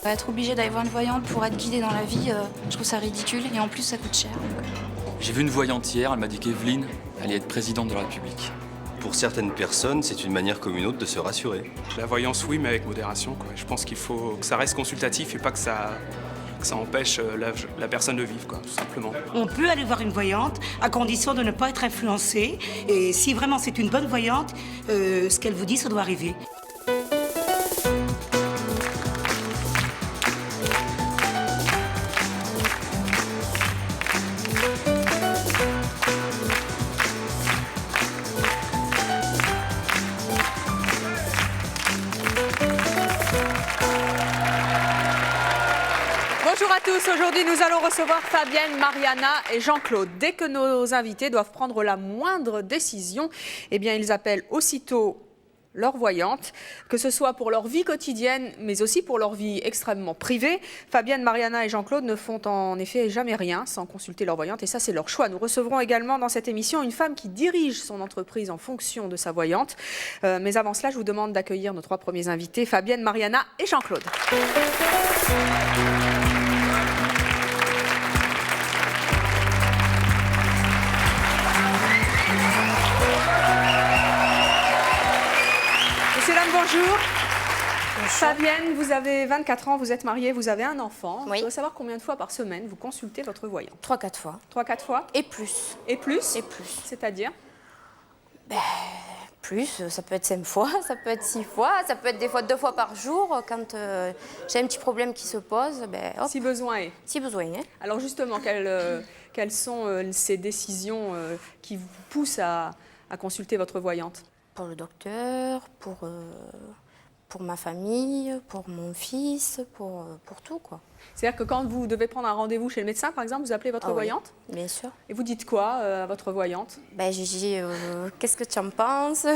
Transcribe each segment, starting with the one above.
Être obligé d'aller voir une voyante pour être guidée dans la vie, je trouve ça ridicule et en plus ça coûte cher. J'ai vu une voyante hier, elle m'a dit qu'Evelyne allait être présidente de la République. Pour certaines personnes, c'est une manière comme une autre de se rassurer. La voyance, oui, mais avec modération, quoi. Je pense qu'il faut que ça reste consultatif et pas que ça empêche la personne de vivre, quoi, tout simplement. On peut aller voir une voyante à condition de ne pas être influencé. Et si vraiment c'est une bonne voyante, ce qu'elle vous dit, ça doit arriver. Bonjour à tous, aujourd'hui nous allons recevoir Fabienne, Mariana et Jean-Claude. Dès que nos invités doivent prendre la moindre décision, eh bien ils appellent aussitôt leur voyante, que ce soit pour leur vie quotidienne, mais aussi pour leur vie extrêmement privée. Fabienne, Mariana et Jean-Claude ne font en effet jamais rien sans consulter leur voyante, et ça c'est leur choix. Nous recevrons également dans cette émission une femme qui dirige son entreprise en fonction de sa voyante. Mais avant cela, je vous demande d'accueillir nos trois premiers invités, Fabienne, Mariana et Jean-Claude. Bonjour. Fabienne, vous avez 24 ans, vous êtes mariée, vous avez un enfant. Oui. Je veux savoir combien de fois par semaine vous consultez votre voyante. 3-4 fois. 3-4 fois. Et plus. Et plus. Et plus. C'est-à-dire Plus, ça peut être 5 fois, ça peut être 6 fois, ça peut être des fois 2 fois par jour. Quand j'ai un petit problème qui se pose, hop, si besoin est. si besoin. Hein. Alors justement, quelles sont ces décisions qui vous poussent à consulter votre voyante? Pour le docteur, pour ma famille, pour mon fils, pour tout, quoi. C'est-à-dire que quand vous devez prendre un rendez-vous chez le médecin, par exemple, vous appelez votre voyante? Oui, bien sûr. Et vous dites quoi à votre voyante? Je dis, qu'est-ce que tu en penses?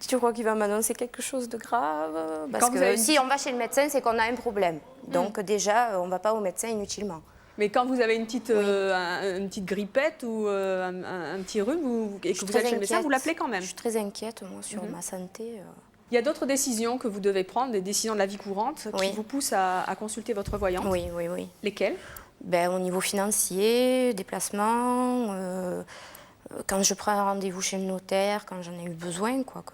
Tu crois qu'il va m'annoncer quelque chose de grave? Parce que si on va chez le médecin, c'est qu'on a un problème. Donc déjà, on ne va pas au médecin inutilement. Mais quand vous avez une petite grippette ou un petit rhume et que vous allez chez le médecin, vous l'appelez quand même? Je suis très inquiète, moi, sur ma santé. Il y a d'autres décisions que vous devez prendre, des décisions de la vie courante, qui vous poussent à consulter votre voyante? Oui. Lesquelles? Au niveau financier, déplacement, quand je prends un rendez-vous chez le notaire, quand j'en ai eu besoin, quoi.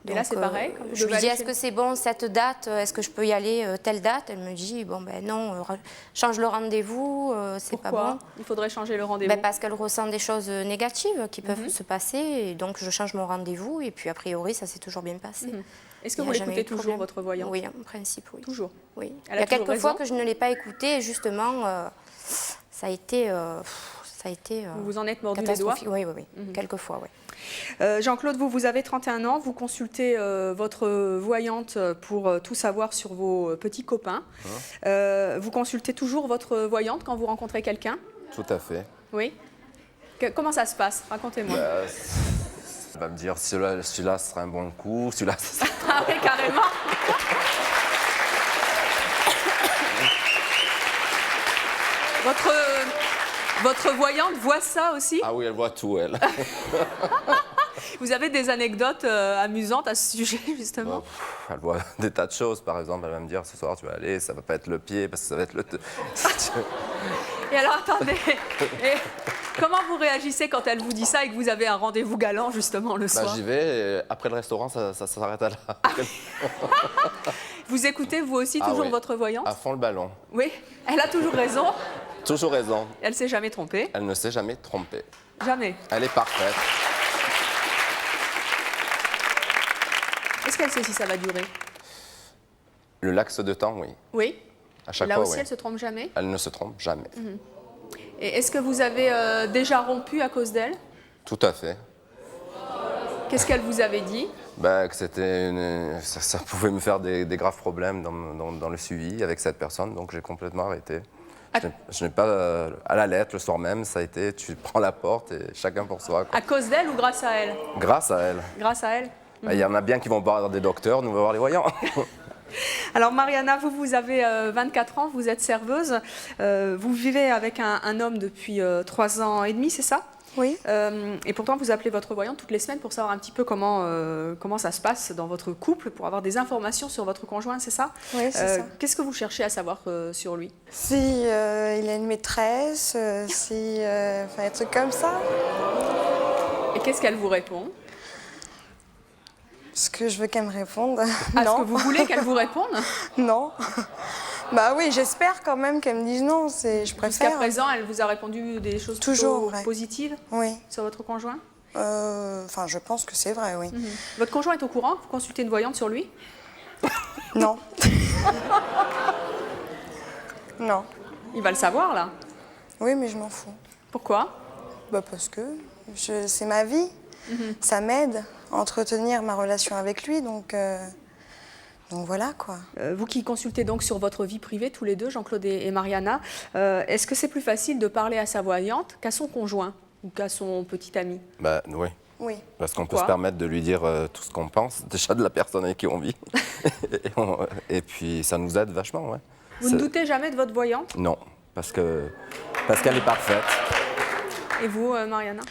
Et là, c'est pareil? Je lui dis, est-ce que c'est bon cette date? Est-ce que je peux y aller telle date? Elle me dit, non, change le rendez-vous, c'est pas bon. Pourquoi il faudrait changer le rendez-vous? Parce qu'elle ressent des choses négatives qui peuvent se passer, et donc je change mon rendez-vous, et puis a priori, ça s'est toujours bien passé. Est-ce que vous l'écoutez toujours, votre voyante? Oui, en principe, oui. Toujours? Oui. Il y a quelques fois que je ne l'ai pas écoutée, et justement, ça a été... vous vous en êtes mordu les doigts? Oui. Quelques fois, oui. Jean-Claude, vous avez 31 ans, vous consultez votre voyante pour tout savoir sur vos petits copains. Vous consultez toujours votre voyante quand vous rencontrez quelqu'un? Tout à fait. Oui. Comment ça se passe? Racontez-moi. Elle va me dire, celui-là sera un bon coup, celui-là... Ah oui, carrément. Votre voyante voit ça aussi? Ah oui, elle voit tout, elle. Vous avez des anecdotes amusantes à ce sujet, justement? Elle voit des tas de choses, par exemple. Elle va me dire, ce soir, tu vas aller, ça va pas être le pied, parce que ça va être le... Et alors, attendez, comment vous réagissez quand elle vous dit ça et que vous avez un rendez-vous galant, justement, le soir? J'y vais, et après le restaurant, ça s'arrête à là. Vous écoutez, vous aussi, toujours oui. votre voyante? À fond le ballon. Oui, elle a toujours raison. Toujours raison. Elle ne s'est jamais trompée? Elle ne s'est jamais trompée. Jamais? Elle est parfaite. Est-ce qu'elle sait si ça va durer? Le laps de temps, oui. Oui? À chaque Là fois, aussi, oui. elle ne se trompe jamais? Elle ne se trompe jamais. Et est-ce que vous avez déjà rompu à cause d'elle? Tout à fait. Qu'est-ce qu'elle vous avait dit? Que c'était ça pouvait me faire des graves problèmes dans le suivi avec cette personne, donc j'ai complètement arrêté. Je n'ai pas, à la lettre, le soir même, ça a été, tu prends la porte et chacun pour soi, quoi. À cause d'elle ou grâce à elle? Grâce à elle. Grâce à elle? Il y en a bien qui vont voir des docteurs, nous on va voir les voyants. Alors Mariana, vous avez 24 ans, vous êtes serveuse. Vous vivez avec un homme depuis 3 ans et demi, c'est ça? Oui. Et pourtant, vous appelez votre voyante toutes les semaines pour savoir un petit peu comment ça se passe dans votre couple, pour avoir des informations sur votre conjoint, c'est ça? Oui, c'est ça. Qu'est-ce que vous cherchez à savoir sur lui? Si il a une maîtresse, enfin, des trucs comme ça. Et qu'est-ce qu'elle vous répond? Ce que je veux qu'elle me réponde. Est-ce que vous voulez qu'elle vous réponde? Non. Bah oui, j'espère quand même qu'elle me dise non, je préfère. Jusqu'à présent, elle vous a répondu des choses toujours plutôt positives sur votre conjoint? Enfin, je pense que c'est vrai, oui. Votre conjoint est au courant? Vous consultez une voyante sur lui? Non. Non. Il va le savoir, là? Oui, mais je m'en fous. Pourquoi? Bah parce que c'est ma vie. Ça m'aide à entretenir ma relation avec lui, donc voilà, quoi. Vous qui consultez donc sur votre vie privée, tous les deux, Jean-Claude et Mariana, est-ce que c'est plus facile de parler à sa voyante qu'à son conjoint ou qu'à son petit ami? Bah oui. Oui. Parce qu'on peut se permettre de lui dire tout ce qu'on pense, déjà de la personne avec qui on vit. et puis ça nous aide vachement, ouais. Vous ne doutez jamais de votre voyante? Non, parce qu'elle est parfaite. Et vous, Mariana?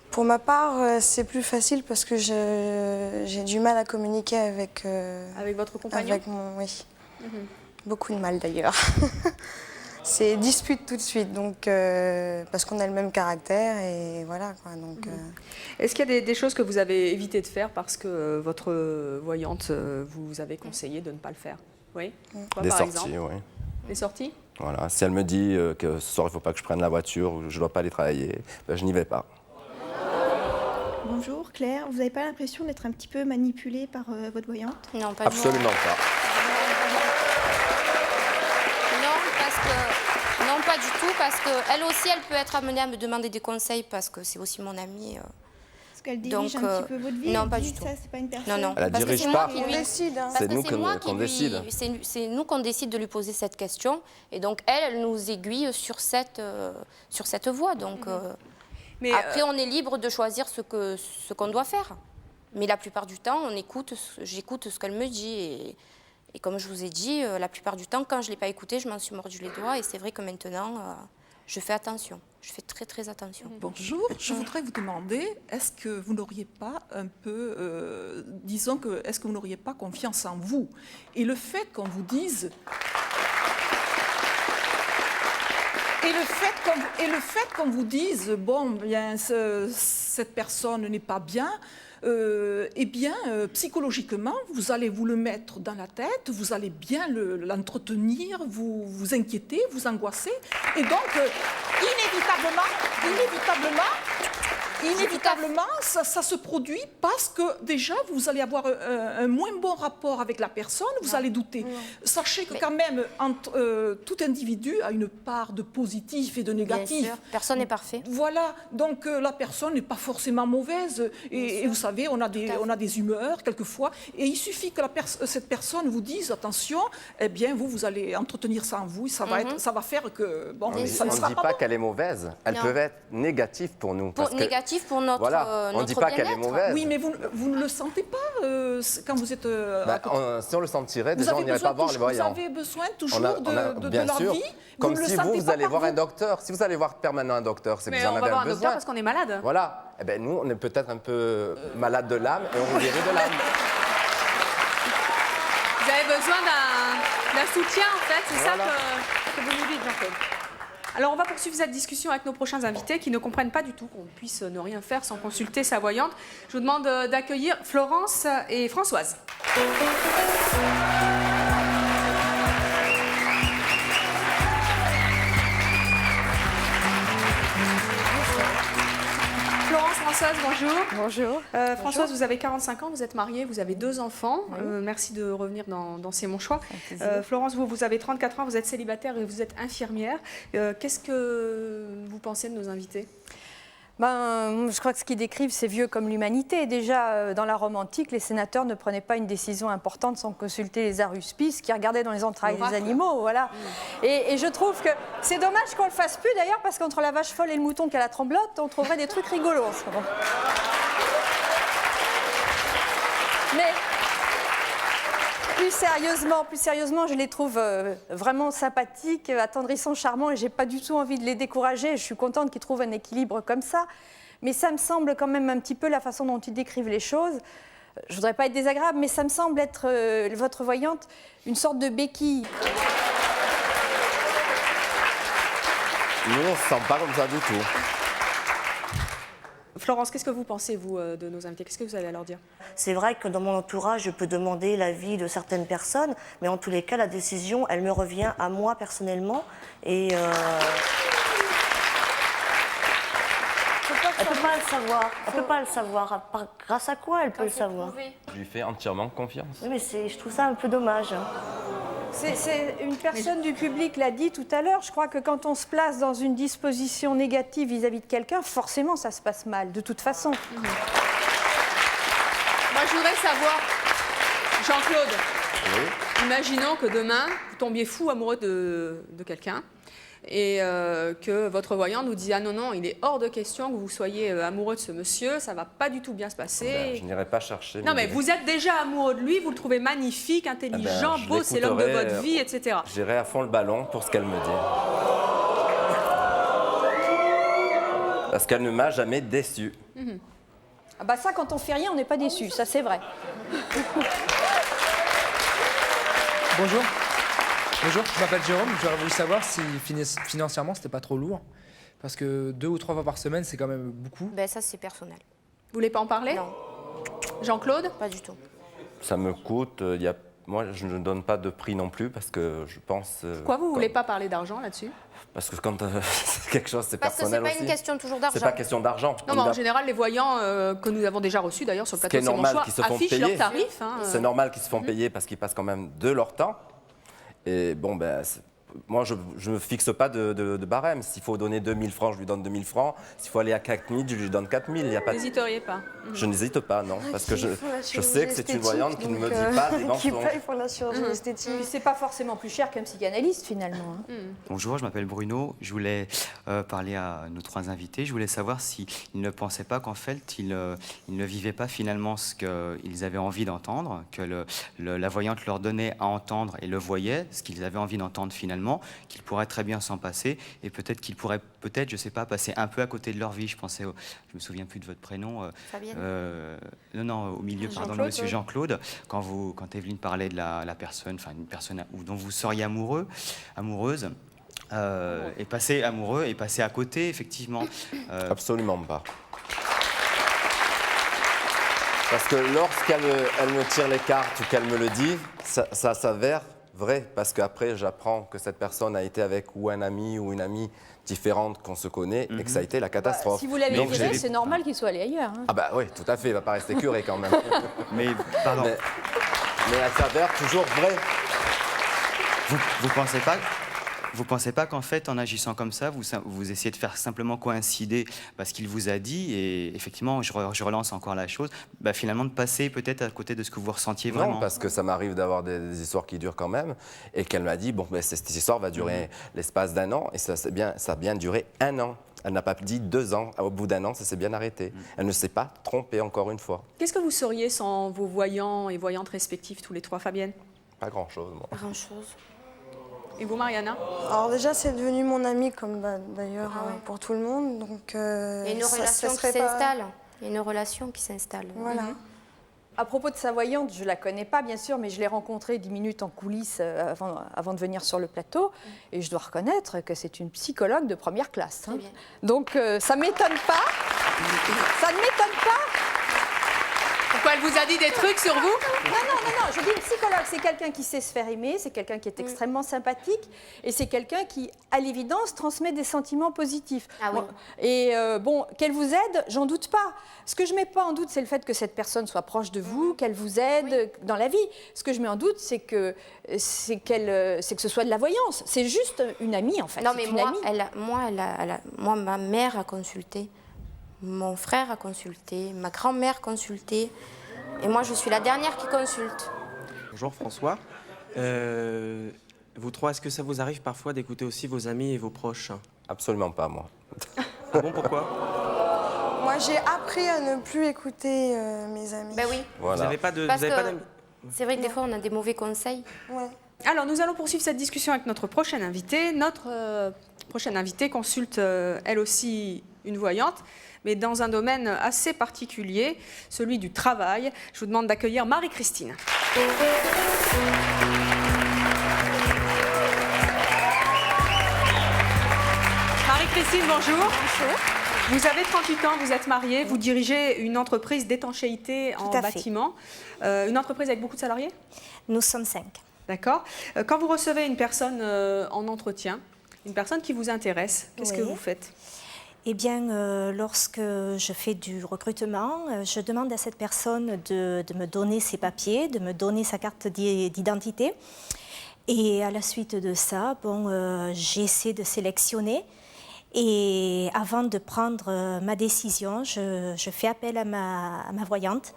Pour ma part, c'est plus facile parce que j'ai du mal à communiquer avec... avec votre compagnon? Avec oui. Beaucoup de mal d'ailleurs. C'est dispute tout de suite, donc, parce qu'on a le même caractère et voilà, quoi. Donc, Est-ce qu'il y a des choses que vous avez évité de faire parce que votre voyante vous avait conseillé de ne pas le faire? Oui. Quoi, des par sorties, exemple? oui. Des sorties? Voilà. Si elle me dit que ce soir il ne faut pas que je prenne la voiture ou que je ne dois pas aller travailler, ben, je n'y vais pas. Bonjour Claire, vous n'avez pas l'impression d'être un petit peu manipulée par votre voyante? Non, pas Absolument pas. Non, pas du tout, parce qu'elle aussi, elle peut être amenée à me demander des conseils, parce que c'est aussi mon amie. Est-ce qu'elle dirige un petit peu votre vie? Non, pas du tout. Ça, c'est pas une personne. Non. Elle ne dirige pas. on décide. Hein. C'est nous qu'on décide. C'est nous qu'on décide de lui poser cette question, et donc elle nous aiguille sur cette voie. Donc, Mais après, on est libre de choisir ce qu'on doit faire. Mais la plupart du temps, j'écoute ce qu'elle me dit. Et comme je vous ai dit, la plupart du temps, quand je ne l'ai pas écouté, je m'en suis mordu les doigts. Et c'est vrai que maintenant, je fais attention. Je fais très, très attention. Bonjour, je voudrais vous demander, est-ce que vous n'auriez pas un peu, est-ce que vous n'auriez pas confiance en vous? Et le fait qu'on vous dise... Et le fait qu'on vous dise, bon, bien, cette personne n'est pas bien, eh bien, psychologiquement, vous allez vous le mettre dans la tête, vous allez bien l'entretenir, vous inquiéter, vous angoisser, et donc, inévitablement, ça se produit parce que déjà, vous allez avoir un moins bon rapport avec la personne, vous allez douter. Sachez que quand même, tout individu a une part de positif et de négatif. Bien sûr, personne n'est parfait. Voilà, donc la personne n'est pas forcément mauvaise. Et vous savez, on a des humeurs quelquefois. Et il suffit que cette personne vous dise, attention, eh bien, vous allez entretenir ça en vous. Ça va faire que... Bon, ça on ne dit pas qu'elle est mauvaise. Elle peut être négative pour nous. Négative pour notre voilà, on ne dit pas qu'elle est mauvaise. Oui, mais vous ne le sentez pas quand vous êtes... si on le sentirait, déjà, on n'irait pas voir les voyants. Vous avez besoin toujours de bien leur sûr, vie. comme si vous allez voir un docteur. Si vous allez voir permanent un docteur, c'est que vous en avez un besoin. Mais on va voir un docteur parce qu'on est malade. Voilà. Eh bien, nous, on est peut-être un peu malade de l'âme et on vous guérit de l'âme. Vous avez besoin d'un soutien, en fait. C'est ça que vous nous dites, Jean-Claude. Alors, on va poursuivre cette discussion avec nos prochains invités qui ne comprennent pas du tout qu'on puisse ne rien faire sans consulter sa voyante. Je vous demande d'accueillir Florence et Françoise. Françoise, bonjour. Bonjour. Françoise, vous avez 45 ans, vous êtes mariée, vous avez 2 enfants. Oui. Merci de revenir dans C'est mon choix. Florence, vous avez 34 ans, vous êtes célibataire et vous êtes infirmière. Qu'est-ce que vous pensez de nos invités ? Je crois que ce qu'ils décrivent, c'est vieux comme l'humanité. Déjà, dans la Rome antique, les sénateurs ne prenaient pas une décision importante sans consulter les aruspices qui regardaient dans les entrailles des animaux. Voilà. Et je trouve que c'est dommage qu'on ne le fasse plus, d'ailleurs, parce qu'entre la vache folle et le mouton qui a la tremblote, on trouverait des trucs rigolos en ce moment. Mais plus sérieusement, je les trouve vraiment sympathiques, attendrissants, charmants, et j'ai pas du tout envie de les décourager. Je suis contente qu'ils trouvent un équilibre comme ça. mais ça me semble quand même un petit peu la façon dont ils décrivent les choses. Je ne voudrais pas être désagréable, mais ça me semble être, votre voyante, une sorte de béquille. Nous, on ne se sent pas comme ça du tout. Florence, qu'est-ce que vous pensez, vous, de nos invités? Qu'est-ce que vous allez leur dire? C'est vrai que dans mon entourage, je peux demander l'avis de certaines personnes, mais en tous les cas, la décision, elle me revient à moi personnellement. Et elle ne peut pas le savoir. Elle peut pas le savoir. Grâce à quoi elle peut le savoir? Je lui fais entièrement confiance. Oui, mais je trouve ça un peu dommage. C'est une personne du public l'a dit tout à l'heure. Je crois que quand on se place dans une disposition négative vis-à-vis de quelqu'un, forcément, ça se passe mal, de toute façon. Moi, je voudrais savoir, Jean-Claude, imaginons que demain, vous tombiez fou amoureux de quelqu'un et que votre voyant nous dit « Ah non, non, il est hors de question que vous soyez amoureux de ce monsieur, ça ne va pas du tout bien se passer. Ben, » Je n'irai pas chercher. Non, mais vous êtes déjà amoureux de lui, vous le trouvez magnifique, intelligent, beau, c'est l'homme de votre vie, etc. J'irai à fond le ballon pour ce qu'elle me dit. Parce qu'elle ne m'a jamais déçu. Ah bah ça, quand on fait rien, on n'est pas déçu, ça c'est vrai. Bonjour. Bonjour, je m'appelle Jérôme. J'aurais voulu savoir si financièrement c'était pas trop lourd. Parce que 2 ou 3 fois par semaine, c'est quand même beaucoup. Ben ça, c'est personnel. Vous voulez pas en parler? Non. Jean-Claude? Pas du tout. Ça me coûte. Moi, je ne donne pas de prix non plus parce que je pense. Pourquoi vous ne voulez pas parler d'argent là-dessus? Parce que quand c'est quelque chose, c'est personnel aussi. Parce que c'est pas une question toujours d'argent. C'est pas question d'argent. Non, mais en général, les voyants que nous avons déjà reçus d'ailleurs sur le plateau C'est mon choix affichent leurs tarifs. C'est normal qu'ils se font payer parce qu'ils passent quand même de leur temps. Et bon, ben, moi, je ne fixe pas de barème. S'il faut donner 2 000 francs, je lui donne 2 000 francs. S'il faut aller à 4 000, je lui donne 4 000. Vous n'hésiteriez pas? Je n'hésite pas, non. Parce que je sais que c'est une voyante qui ne me dit pas des mensonges. Qui paye pour la chirurgie esthétique. C'est pas forcément plus cher qu'un psychanalyste, finalement. Bonjour, je m'appelle Bruno. Je voulais parler à nos 3 invités. Je voulais savoir s'ils ne pensaient pas qu'en fait, ils ne vivaient pas finalement ce qu'ils avaient envie d'entendre, que la voyante leur donnait à entendre et le voyait, ce qu'ils avaient envie d'entendre finalement, qu'ils pourraient très bien s'en passer et peut-être qu'ils pourraient, je sais pas, passer un peu à côté de leur vie. Je pensais, je me souviens plus de votre prénom. Fabienne. Non, au milieu, pardon, le monsieur Jean-Claude. Quand Evelyne parlait de la personne, enfin une personne dont vous seriez amoureuse. Et passer amoureux et passer à côté, effectivement. Absolument pas. Parce que lorsqu'elle me tire les cartes ou qu'elle me le dit, ça s'avère vrai. Parce qu'après, j'apprends que cette personne a été avec ou un ami ou une amie différente qu'on se connaît et que ça a été la catastrophe. Si vous l'avez viré, c'est normal qu'il soit allé ailleurs. Hein. Ah bah oui, tout à fait, il ne va pas rester curé quand même. Mais elle s'avère toujours vraie. Vous pensez pas qu'en fait, en agissant comme ça, vous essayez de faire simplement coïncider ce qu'il vous a dit et effectivement, je relance encore la chose, finalement de passer peut-être à côté de ce que vous ressentiez vraiment? Non, parce que ça m'arrive d'avoir des histoires qui durent quand même et qu'elle m'a dit, cette histoire va durer l'espace d'1 an et ça a bien duré 1 an. Elle n'a pas dit 2 ans. Au bout d'1 an, ça s'est bien arrêté. Elle ne s'est pas trompée encore une fois. Qu'est-ce que vous seriez sans vos voyants et voyantes respectifs, tous les 3, Fabienne? Pas grand-chose, moi. Pas grand-chose. Et vous, Mariana? Alors déjà, c'est devenu mon ami, comme d'ailleurs pour tout le monde. Donc, il y a une relation qui s'installe. Il y a une relation qui s'installe. Voilà. À propos de sa voyante, je ne la connais pas, bien sûr, mais je l'ai rencontrée 10 minutes en coulisses avant de venir sur le plateau. Et je dois reconnaître que c'est une psychologue de première classe. Hein. Donc, ça ne m'étonne pas. Ça ne m'étonne pas. Pourquoi elle vous a dit des trucs sur vous? Non, je dis une psychologue, c'est quelqu'un qui sait se faire aimer, c'est quelqu'un qui est extrêmement sympathique et c'est quelqu'un qui, à l'évidence, transmet des sentiments positifs. Ah oui. Et qu'elle vous aide, j'en doute pas. Ce que je mets pas en doute, c'est le fait que cette personne soit proche de vous, qu'elle vous aide dans la vie. Ce que je mets en doute, c'est que ce soit de la voyance. C'est juste une amie, en fait. Non, mais moi, ma mère a consulté. Mon frère a consulté, ma grand-mère a consulté, et moi je suis la dernière qui consulte. Bonjour François. Vous 3, est-ce que ça vous arrive parfois d'écouter aussi vos amis et vos proches? Absolument pas, moi. Ah bon, pourquoi? Moi, j'ai appris à ne plus écouter mes amis. Ben oui. Voilà. Vous n'avez pas d'amis? C'est vrai que des fois, on a des mauvais conseils. Ouais. Alors, nous allons poursuivre cette discussion avec notre prochaine invitée. Notre prochaine invitée consulte, elle aussi, une voyante, mais dans un domaine assez particulier, celui du travail. Je vous demande d'accueillir Marie-Christine. Marie-Christine, bonjour. Bonjour. Vous avez 38 ans, vous êtes mariée, vous dirigez une entreprise d'étanchéité en bâtiment. Une entreprise avec beaucoup de salariés? Nous sommes 5. D'accord. Quand vous recevez une personne en entretien, une personne qui vous intéresse, qu'est-ce que vous faites? Eh bien, lorsque je fais du recrutement, je demande à cette personne de me donner ses papiers, de me donner sa carte d'identité. Et à la suite de ça, j'essaie de sélectionner. Et avant de prendre ma décision, je fais appel à ma voyante.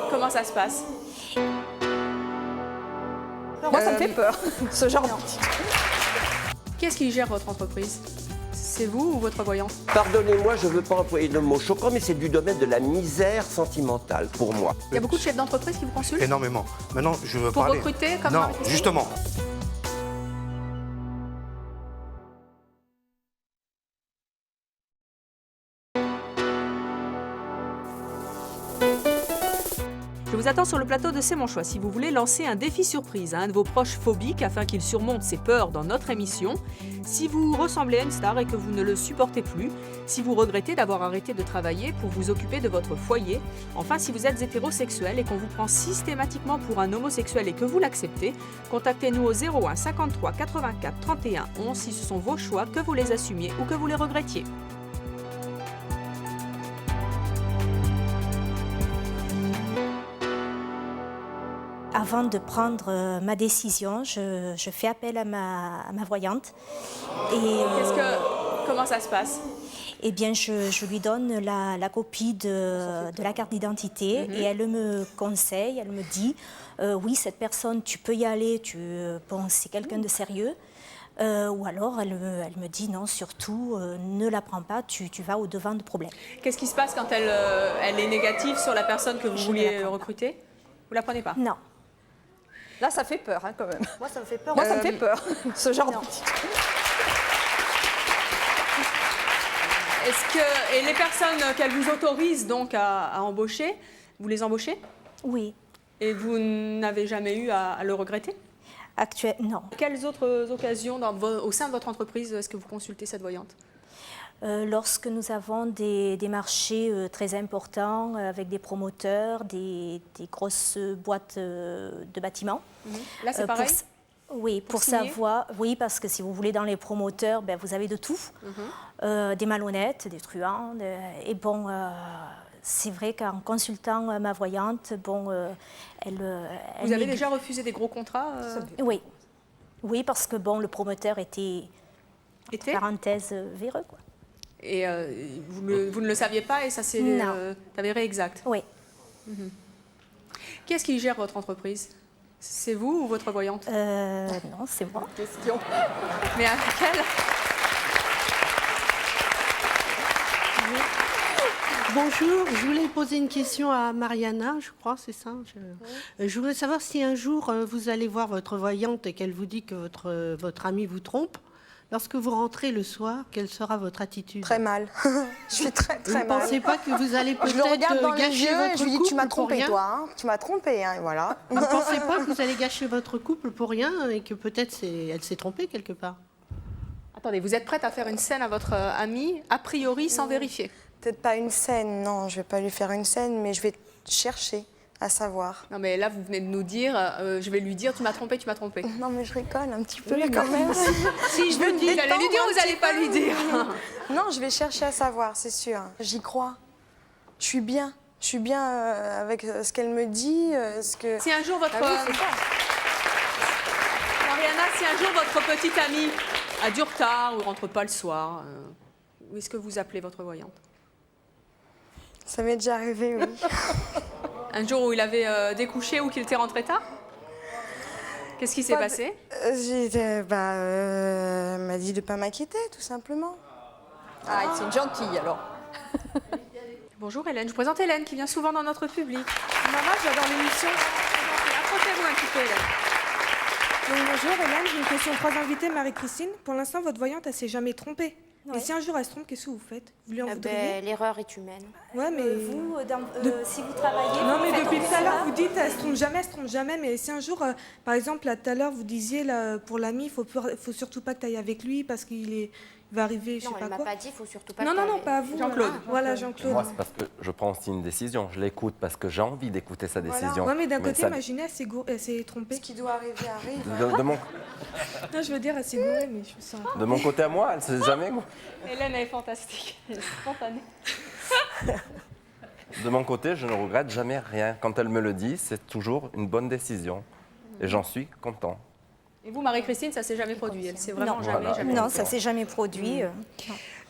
Comment ça se passe? Moi, ça me fait peur, ce genre. Qui est-ce qui gère votre entreprise? C'est vous ou votre voyante? Pardonnez-moi, je ne veux pas employer le mot choquant, mais c'est du domaine de la misère sentimentale pour moi. Il y a beaucoup de chefs d'entreprise qui vous consultent? Énormément. Maintenant, je veux pour parler... recruter comme Non, Marie-Christine? justement. Je vous attends sur le plateau de C'est mon choix si vous voulez lancer un défi surprise à un de vos proches phobiques afin qu'il surmonte ses peurs dans notre émission. Si vous ressemblez à une star et que vous ne le supportez plus, si vous regrettez d'avoir arrêté de travailler pour vous occuper de votre foyer, enfin si vous êtes hétérosexuel et qu'on vous prend systématiquement pour un homosexuel et que vous l'acceptez, contactez-nous au 01 53 84 31 11 si ce sont vos choix, que vous les assumiez ou que vous les regrettiez. Avant de prendre ma décision, je fais appel à ma voyante. Comment ça se passe? Eh bien, je lui donne la copie de la carte d'identité et elle me conseille, elle me dit oui, cette personne, tu peux y aller, c'est quelqu'un de sérieux. Ou alors elle me dit non, surtout, ne la prends pas, tu vas au-devant de problèmes. Qu'est-ce qui se passe quand elle est négative sur la personne que vous vouliez recruter? Vous ne la prenez pas? Non. Là, ça fait peur, quand même. Moi, ça me fait peur. Moi, ça me fait peur, ce genre de... Et les personnes qu'elle vous autorise donc à embaucher, vous les embauchez? Oui. Et vous n'avez jamais eu à le regretter? Non. Quelles autres occasions au sein de votre entreprise est-ce que vous consultez cette voyante? Lorsque nous avons des marchés très importants avec des promoteurs, des grosses boîtes de bâtiments. Là, c'est pareil? Oui, pour savoir. Oui, parce que si vous voulez, dans les promoteurs, vous avez de tout. Des malhonnêtes, des truands. Et c'est vrai qu'en consultant ma voyante, elle vous avez déjà refusé des gros contrats? Oui. Oui, parce que le promoteur était parenthèse véreux, quoi. Et vous ne le saviez pas et ça s'est avéré exact? Oui. Qui est-ce qui gère votre entreprise? C'est vous ou votre voyante? Non, c'est moi. Question. Mais avec elle? Bonjour, je voulais poser une question à Mariana, je crois, c'est ça. Je voulais savoir si un jour vous allez voir votre voyante et qu'elle vous dit que votre ami vous trompe. Lorsque vous rentrez le soir, quelle sera votre attitude? Très mal. Je suis très mal. Vous ne pensez pas que vous allez peut-être Je le regarde dans les gâcher yeux votre et je lui dis couple tu m'as pour trompé rien? toi, hein. Tu m'as trompé, hein, et voilà. Vous ne pensez pas que vous allez gâcher votre couple pour rien et que peut-être elle s'est trompée quelque part? Attendez, vous êtes prête à faire une scène à votre amie, a priori sans vérifier? Peut-être pas une scène, non, je vais pas lui faire une scène, mais je vais chercher à savoir. Non mais là vous venez de nous dire, je vais lui dire tu m'as trompé, tu m'as trompé. Non mais je rigole un petit peu quand même. Si je vous dis, vous allez lui dire ou vous n'allez pas lui dire? Non, je vais chercher à savoir, c'est sûr. J'y crois. Je suis bien avec ce qu'elle me dit, ce que... Si un jour votre... Ah oui, Mariana, si un jour votre petite amie a du retard ou rentre pas le soir, où est-ce que vous appelez votre voyante? Ça m'est déjà arrivé, oui. Un jour où il avait découché ou qu'il était rentré tard? Qu'est-ce qui s'est passé? Elle m'a dit de ne pas m'inquiéter, tout simplement. Ah, c'est une gentille, alors. Bonjour Hélène, je vous présente Hélène qui vient souvent dans notre public. Maman, j'adore l'émission. Approchez-vous un petit peu Hélène. Donc, bonjour Hélène, j'ai une question aux 3 invités, Marie-Christine. Pour l'instant, votre voyante, elle s'est jamais trompée. Et si un jour elle se trompe, qu'est-ce que vous faites? Vous lui en voudriez? L'erreur est humaine. Ouais, mais vous, si vous travaillez... Non, mais vous depuis faites tout à l'heure, ça. vous dites elle se trompe jamais. Mais si un jour, par exemple, là, tout à l'heure, vous disiez là, pour l'ami, il faut surtout pas que tu ailles avec lui parce qu'il va arriver, je sais Non, pas elle m'a quoi. pas dit, il faut surtout pas. Non, que non, t'ailles non, avec- pas vous. Jean-Claude. Voilà, Jean-Claude. Moi, c'est parce que je prends aussi une décision. Je l'écoute parce que j'ai envie d'écouter sa Voilà. décision. Ouais, mais d'un côté, ça- imaginez, elle s'est trompée. Ce qui doit arriver arrive. de mon, Non, je veux dire, elle s'est gourée, mais je sens. de mon côté à moi, elle ne sait jamais. Hélène, elle est fantastique. Elle est spontanée. De mon côté, je ne regrette jamais rien. Quand elle me le dit, c'est toujours une bonne décision. Et j'en suis content. Et vous, Marie-Christine, ça s'est jamais produit. Elle s'est vraiment jamais. Non, ça s'est jamais produit.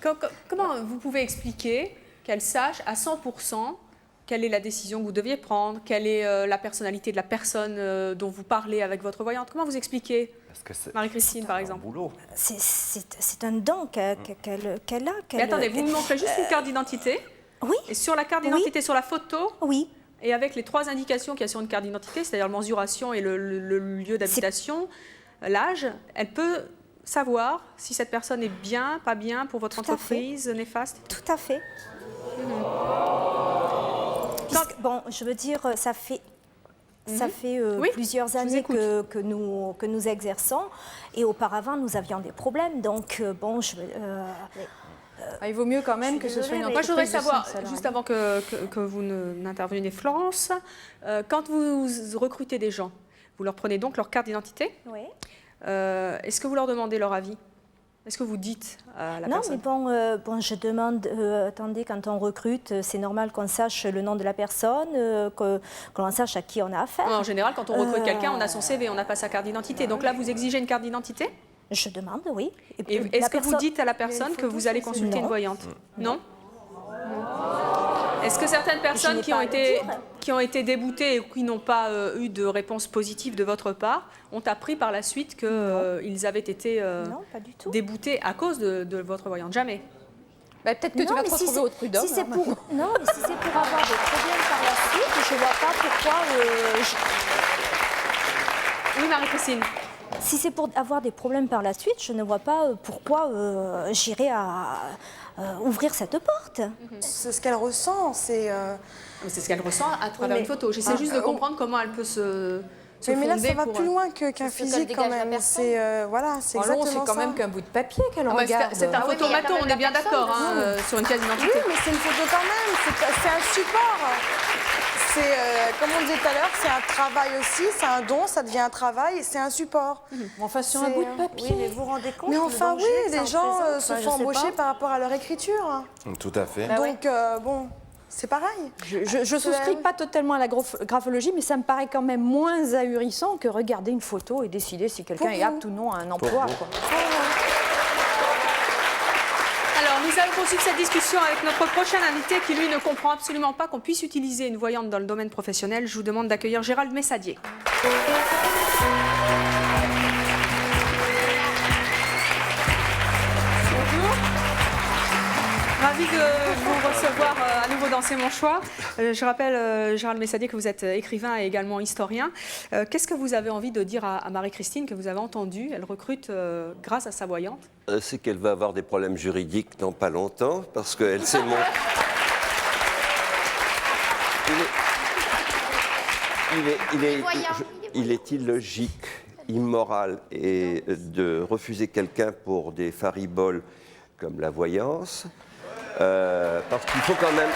Comment vous pouvez expliquer qu'elle sache à 100% quelle est la décision que vous deviez prendre, quelle est la personnalité de la personne dont vous parlez avec votre voyante? Comment vous expliquez, Marie-Christine, par exemple? C'est un don qu'elle a. Mais attendez, vous me montrez juste une carte d'identité. Oui. Et sur la carte d'identité, sur la photo. Oui. Et avec les 3 indications qu'il y a sur une carte d'identité, c'est-à-dire la mensuration et le lieu d'habitation, l'âge, elle peut savoir si cette personne est bien, pas bien pour votre entreprise, néfaste. Tout à fait. Bon, je veux dire, ça fait plusieurs années que nous exerçons et auparavant nous avions des problèmes. Donc, bon, il vaut mieux quand même que ce soit une Moi, je voudrais entreprise de savoir, 5 salariés. juste avant que vous n'interveniez, Florence, quand vous recrutez des gens, vous leur prenez donc leur carte d'identité. Oui. Est-ce que vous leur demandez leur avis? Est-ce que vous dites à la non, personne? mais bon, je demande, attendez, quand on recrute, c'est normal qu'on sache le nom de la personne, que l'on sache à qui on a affaire. En général, quand on recrute quelqu'un, on a son CV, on n'a pas sa carte d'identité. Donc là, vous exigez une carte d'identité? Je demande, oui. Et est-ce que vous dites à la personne que vous allez consulter une voyante? Non. Est-ce que certaines personnes qui ont été déboutées et qui n'ont pas eu de réponse positive de votre part ont appris par la suite qu'ils avaient été déboutés à cause de votre voyante? Jamais. Peut-être que tu vas te retrouver au prud'homme. Non, mais si c'est pour avoir des problèmes par la suite, je ne vois pas pourquoi... Oui, Marie-Christine. Si c'est pour avoir des problèmes par la suite, je ne vois pas pourquoi j'irai à ouvrir cette porte. C'est ce qu'elle ressent, c'est ce qu'elle ressent à travers une photo. J'essaie juste de comprendre comment elle peut se mais là, ça va pour, plus loin qu'un physique quand même. C'est voilà, c'est exactement ça. C'est quand même qu'un bout de papier qu'elle bah, regarde. C'est un photomaton, on est bien d'accord, sur une carte d'identité. Oui, mais c'est une photo quand même, c'est un support. Comme on disait tout à l'heure, c'est un travail aussi, c'est un don, ça devient un travail et c'est un support. Enfin, sur un bout de papier. Oui, mais vous vous rendez compte? Mais enfin, du danger oui, que ça les gens représente? se Enfin, font je sais embaucher pas. par rapport à leur écriture. Tout à fait. Donc, bon, c'est pareil. Je souscris pas totalement à la graphologie, mais ça me paraît quand même moins ahurissant que regarder une photo et décider si quelqu'un est apte ou non à un emploi. Quoi. Alors, nous allons poursuivre cette discussion avec notre prochain invité qui, lui, ne comprend absolument pas qu'on puisse utiliser une voyante dans le domaine professionnel. Je vous demande d'accueillir Gérald Messadier. Ravi de vous recevoir à nouveau dans C'est mon choix. Je rappelle, Gérald Messadier, que vous êtes écrivain et également historien. Qu'est-ce que vous avez envie de dire à Marie-Christine, que vous avez entendue? Elle recrute grâce à sa voyante. C'est qu'elle va avoir des problèmes juridiques dans pas longtemps, parce qu'elle s'est montrée... Il est illogique, immoral et de refuser quelqu'un pour des fariboles comme la voyance, parce qu'il faut quand même...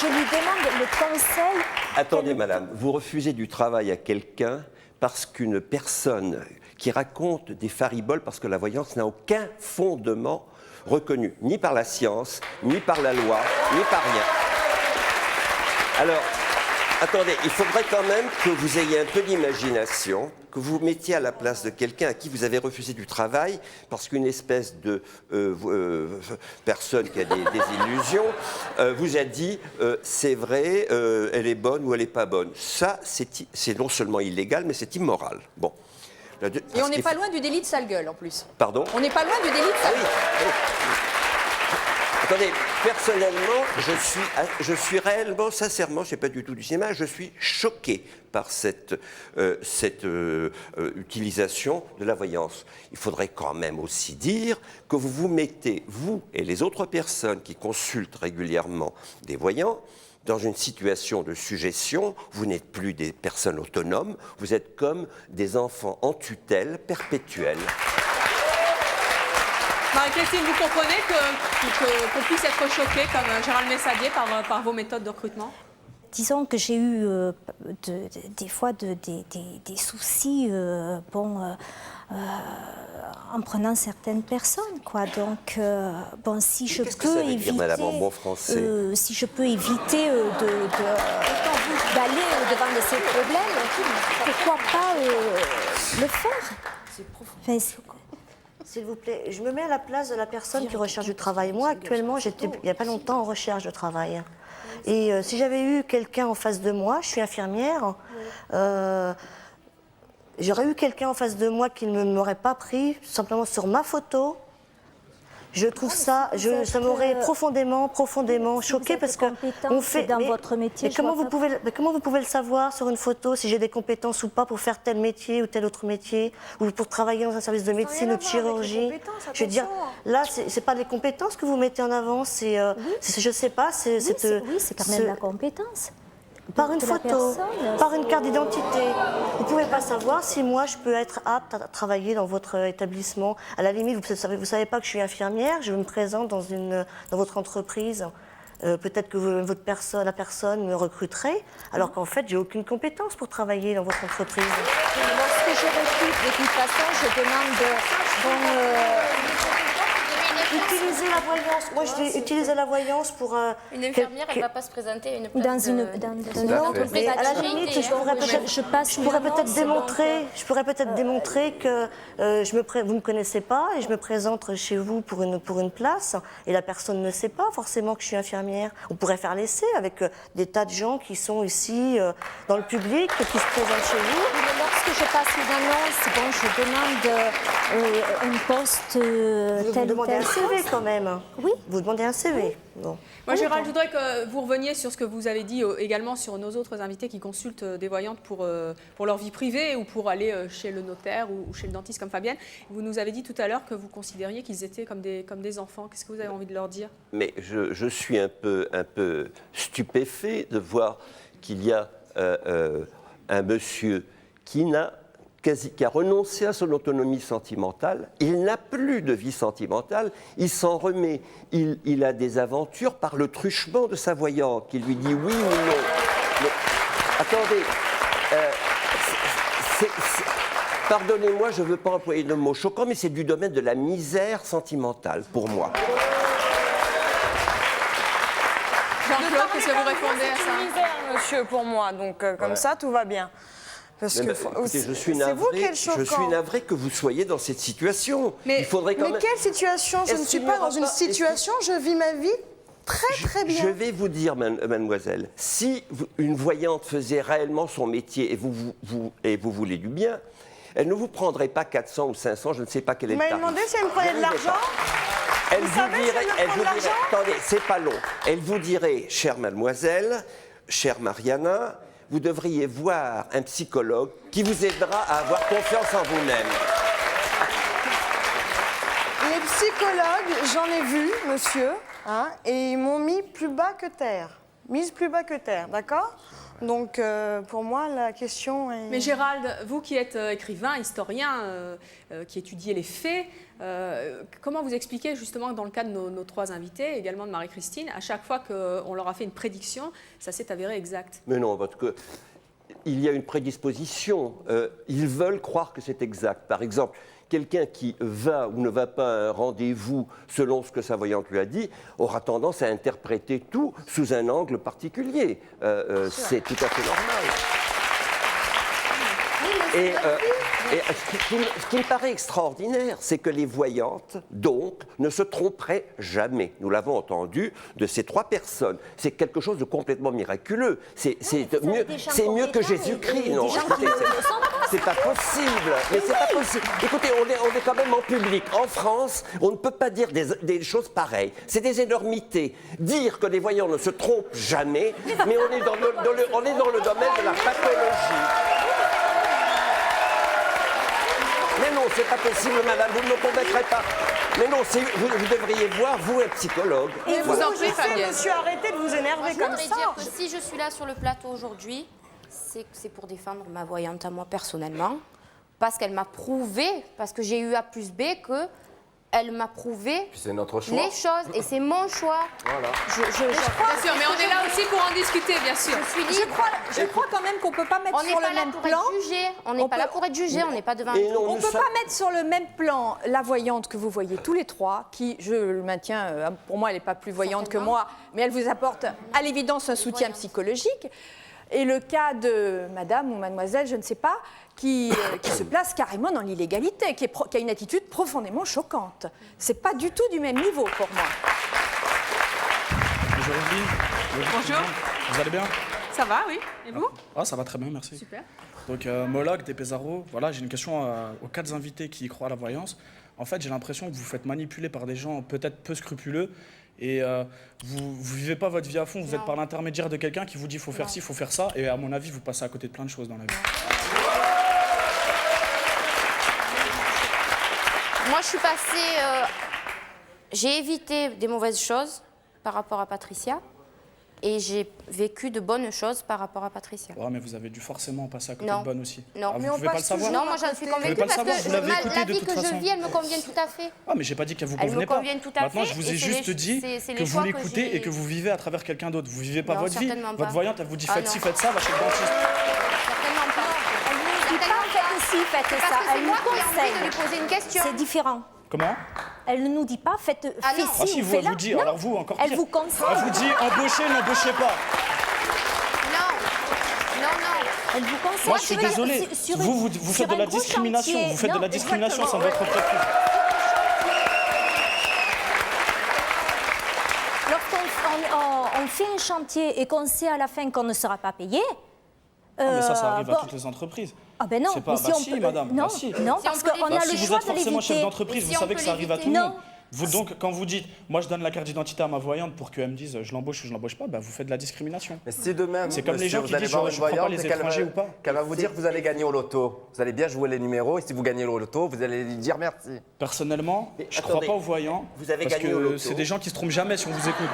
Je lui demande le conseil. Attendez, madame, vous refusez du travail à quelqu'un parce qu'une personne qui raconte des fariboles, parce que la voyance n'a aucun fondement reconnu, ni par la science, ni par la loi, ni par rien. Alors, attendez, il faudrait quand même que vous ayez un peu d'imagination, que vous vous mettiez à la place de quelqu'un à qui vous avez refusé du travail parce qu'une espèce de personne qui a des illusions vous a dit c'est vrai, elle est bonne ou elle n'est pas bonne. Ça, c'est non seulement illégal, mais c'est immoral. Bon. Et on n'est pas loin du délit de sale gueule en plus. Pardon? On n'est pas loin du délit de sale gueule. Attendez, personnellement, je suis réellement, sincèrement, je ne sais pas du tout du cinéma, je suis choqué par cette utilisation de la voyance. Il faudrait quand même aussi dire que vous vous mettez, vous et les autres personnes qui consultent régulièrement des voyants, dans une situation de suggestion. Vous n'êtes plus des personnes autonomes, vous êtes comme des enfants en tutelle perpétuelle. Marie-Christine, vous comprenez qu'on puisse être choqué comme Gérald Messadier par vos méthodes de recrutement? Disons que j'ai eu des fois des soucis en prenant certaines personnes, quoi. Donc, bon, si je peux éviter, madame, en bon français si je peux éviter d'aller devant de ces problèmes, pourquoi pas le faire? Enfin, s'il vous plaît, je me mets à la place de la personne qui recherche du travail. Moi, actuellement, j'étais il n'y a pas longtemps en recherche de travail. Et si j'avais eu quelqu'un en face de moi, je suis infirmière, j'aurais eu quelqu'un en face de moi qui ne m'aurait pas pris simplement sur ma photo. Je trouve ça m'aurait profondément choquée parce que on fait dans votre métier. Mais comment vous pouvez le savoir sur une photo si j'ai des compétences ou pas pour faire tel métier ou tel autre métier ou pour travailler dans un service de médecine ou de chirurgie? Je veux dire, là, c'est pas les compétences que vous mettez en avant, c'est je sais pas, oui, c'est quand même la compétence. Par une photo, par une carte d'identité. Vous ne pouvez pas savoir si moi je peux être apte à travailler dans votre établissement. À la limite, vous savez pas que je suis infirmière, je me présente dans votre entreprise. Peut-être que la personne me recruterait, alors qu'en fait, j'ai aucune compétence pour travailler dans votre entreprise. Lorsque je recrute, de toute façon, je demande utiliser la voyance. Moi, je vais utiliser la voyance pour... Une infirmière, elle ne va pas se présenter à une place dans une entreprise. À la limite, je pourrais peut-être démontrer que vous ne me connaissez pas et je me présente chez vous pour une place et la personne ne sait pas forcément que je suis infirmière. On pourrait faire l'essai avec des tas de gens qui sont ici dans le public, qui se présentent chez vous. Mais lorsque je passe une annonce, bon, je demande un poste tel ou tel. CV quand même. Oui. Vous demandez un CV. Bon. Moi, Gérald, je voudrais que vous reveniez sur ce que vous avez dit également sur nos autres invités qui consultent des voyantes pour leur vie privée ou pour aller chez le notaire ou chez le dentiste comme Fabienne. Vous nous avez dit tout à l'heure que vous considériez qu'ils étaient comme des enfants. Qu'est-ce que vous avez envie de leur dire? Mais je suis un peu stupéfait de voir qu'il y a un monsieur qui a renoncé à son autonomie sentimentale. Il n'a plus de vie sentimentale, il s'en remet. Il a des aventures par le truchement de sa voyante qui lui dit oui ou non. Mais, attendez, pardonnez-moi, je ne veux pas employer le mot choquant, mais c'est du domaine de la misère sentimentale pour moi. Jean-Claude, qu'est-ce que vous répondez à ça? C'est une misère, monsieur, pour moi, donc comme ça, tout va bien. Parce que écoutez, je suis navré que vous soyez dans cette situation. Mais, il faudrait quand même... quelle situation? Je ne suis pas dans une situation, je vis ma vie très bien. Je vais vous dire, mademoiselle, si une voyante faisait réellement son métier et vous voulez du bien, elle ne vous prendrait pas 400 ou 500, je ne sais pas quel est le tarif. Vous m'avez demandé si elle me prenait de l'argent? Elle vous dirait, attendez, c'est pas long. Elle vous dirait, chère mademoiselle, chère Mariana, vous devriez voir un psychologue qui vous aidera à avoir confiance en vous-même. Les psychologues, j'en ai vu, monsieur, hein, et ils m'ont mis plus bas que terre. Mise plus bas que terre, d'accord? Donc, pour moi, la question est... Mais Gérald, vous qui êtes écrivain, historien, qui étudiez les faits, comment vous expliquez justement que dans le cas de nos trois invités, également de Marie-Christine, à chaque fois qu'on leur a fait une prédiction, ça s'est avéré exact? Mais non, parce que il y a une prédisposition. Ils veulent croire que c'est exact. Par exemple, quelqu'un qui va ou ne va pas à un rendez-vous selon ce que sa voyante lui a dit aura tendance à interpréter tout sous un angle particulier. C'est tout à fait normal. Oui, mais Ce qui me paraît extraordinaire, c'est que les voyantes, donc, ne se tromperaient jamais. Nous l'avons entendu de ces 3 personnes. C'est quelque chose de complètement miraculeux. C'est mieux que Jésus-Christ. Non, c'est pas possible. Mais c'est pas possible. Écoutez, on est quand même en public. En France, on ne peut pas dire des choses pareilles. C'est des énormités. Dire que les voyants ne se trompent jamais, mais on est dans le domaine de la pathologie. Mais non, c'est pas possible, madame, vous ne me convaincrez pas. Mais non, vous devriez voir, vous, un psychologue. Et vous en prie, Fabienne. Monsieur, arrêtez de vous énerver comme ça. Je voudrais dire que si je suis là sur le plateau aujourd'hui, c'est pour défendre ma voyante à moi personnellement, parce qu'elle m'a prouvé, parce que j'ai eu A plus B, que elle m'a prouvé c'est notre choix. les choses, et c'est mon choix. Voilà. Bien sûr, mais on est là aussi pour en discuter, bien sûr. Je suis libre. Je crois quand même qu'on ne peut pas mettre sur le même plan. On n'est pas là pour être jugé, on n'est pas devant On ne peut pas mettre sur le même plan la voyante que vous voyez tous les 3, qui, je le maintiens, pour moi, elle n'est pas plus voyante que moi, mais elle vous apporte à l'évidence un soutien psychologique. Et le cas de madame ou mademoiselle, je ne sais pas, qui se place carrément dans l'illégalité, qui a une attitude profondément choquante. C'est pas du tout du même niveau pour moi. Bonjour Evelyne. Bonjour. Vous allez bien? Ça va, oui. Et vous? Ça va très bien, merci. Super. Donc, Moloch, des Pesaro, voilà, j'ai une question aux 4 invités qui y croient à la voyance. En fait, j'ai l'impression que vous vous faites manipuler par des gens peut-être peu scrupuleux et vous ne vivez pas votre vie à fond, vous êtes par l'intermédiaire de quelqu'un qui vous dit il faut faire ci, il faut faire ça, et à mon avis, vous passez à côté de plein de choses dans la vie. Moi, je suis passée... j'ai évité des mauvaises choses par rapport à Patricia. Et j'ai vécu de bonnes choses par rapport à Patricia. Ouais, mais vous avez dû forcément passer à côté de bonnes aussi. Non, mais vous pouvez pas le savoir. Non, moi j'en suis convaincue parce que la vie que je vis, elle me convient tout à fait. Ah, mais j'ai pas dit qu'elle vous convenait pas. Maintenant, je vous ai juste dit que vous l'écoutez et que vous vivez à travers quelqu'un d'autre. Vous vivez pas votre vie. Votre voyante, elle vous dit faites ci, faites ça, va chez le dentiste. Certainement pas. Elle ne dit pas faites ci, faites ça. Elle nous conseille. De lui poser une question. C'est différent. Comment? Elle ne nous dit pas faites ci ah si, ou vous, faites elle là. vous dit, alors vous, encore pire. Elle vous conseille. Elle vous dit embauchez, n'embauchez pas. Non. Elle vous conseille. Moi, je suis désolé. Vous faites de la discrimination. Vous faites de la discrimination sans votre entreprise. Lorsqu'on fait un chantier et qu'on sait à la fin qu'on ne sera pas payé. mais ça arrive à toutes les entreprises. Ah ben non, pas, mais si madame. Non, si. non, parce qu'on a le choix de l'éviter. Si vous êtes forcément chef d'entreprise, vous savez que ça arrive à tout le monde. Vous, donc, quand vous dites, moi je donne la carte d'identité à ma voyante pour qu'elle me dise je l'embauche ou je l'embauche pas, bah, vous faites de la discrimination. Mais si demain, c'est comme les gens qui disent je ne prends pas les étrangers ou pas. Qu'elle va vous dire que vous allez gagner au loto. Vous allez bien jouer les numéros et si vous gagnez au loto, vous allez lui dire merci. Personnellement, je ne crois pas aux voyants. Vous avez parce gagné au que loto. c'est des gens qui se trompent jamais si on vous écoute.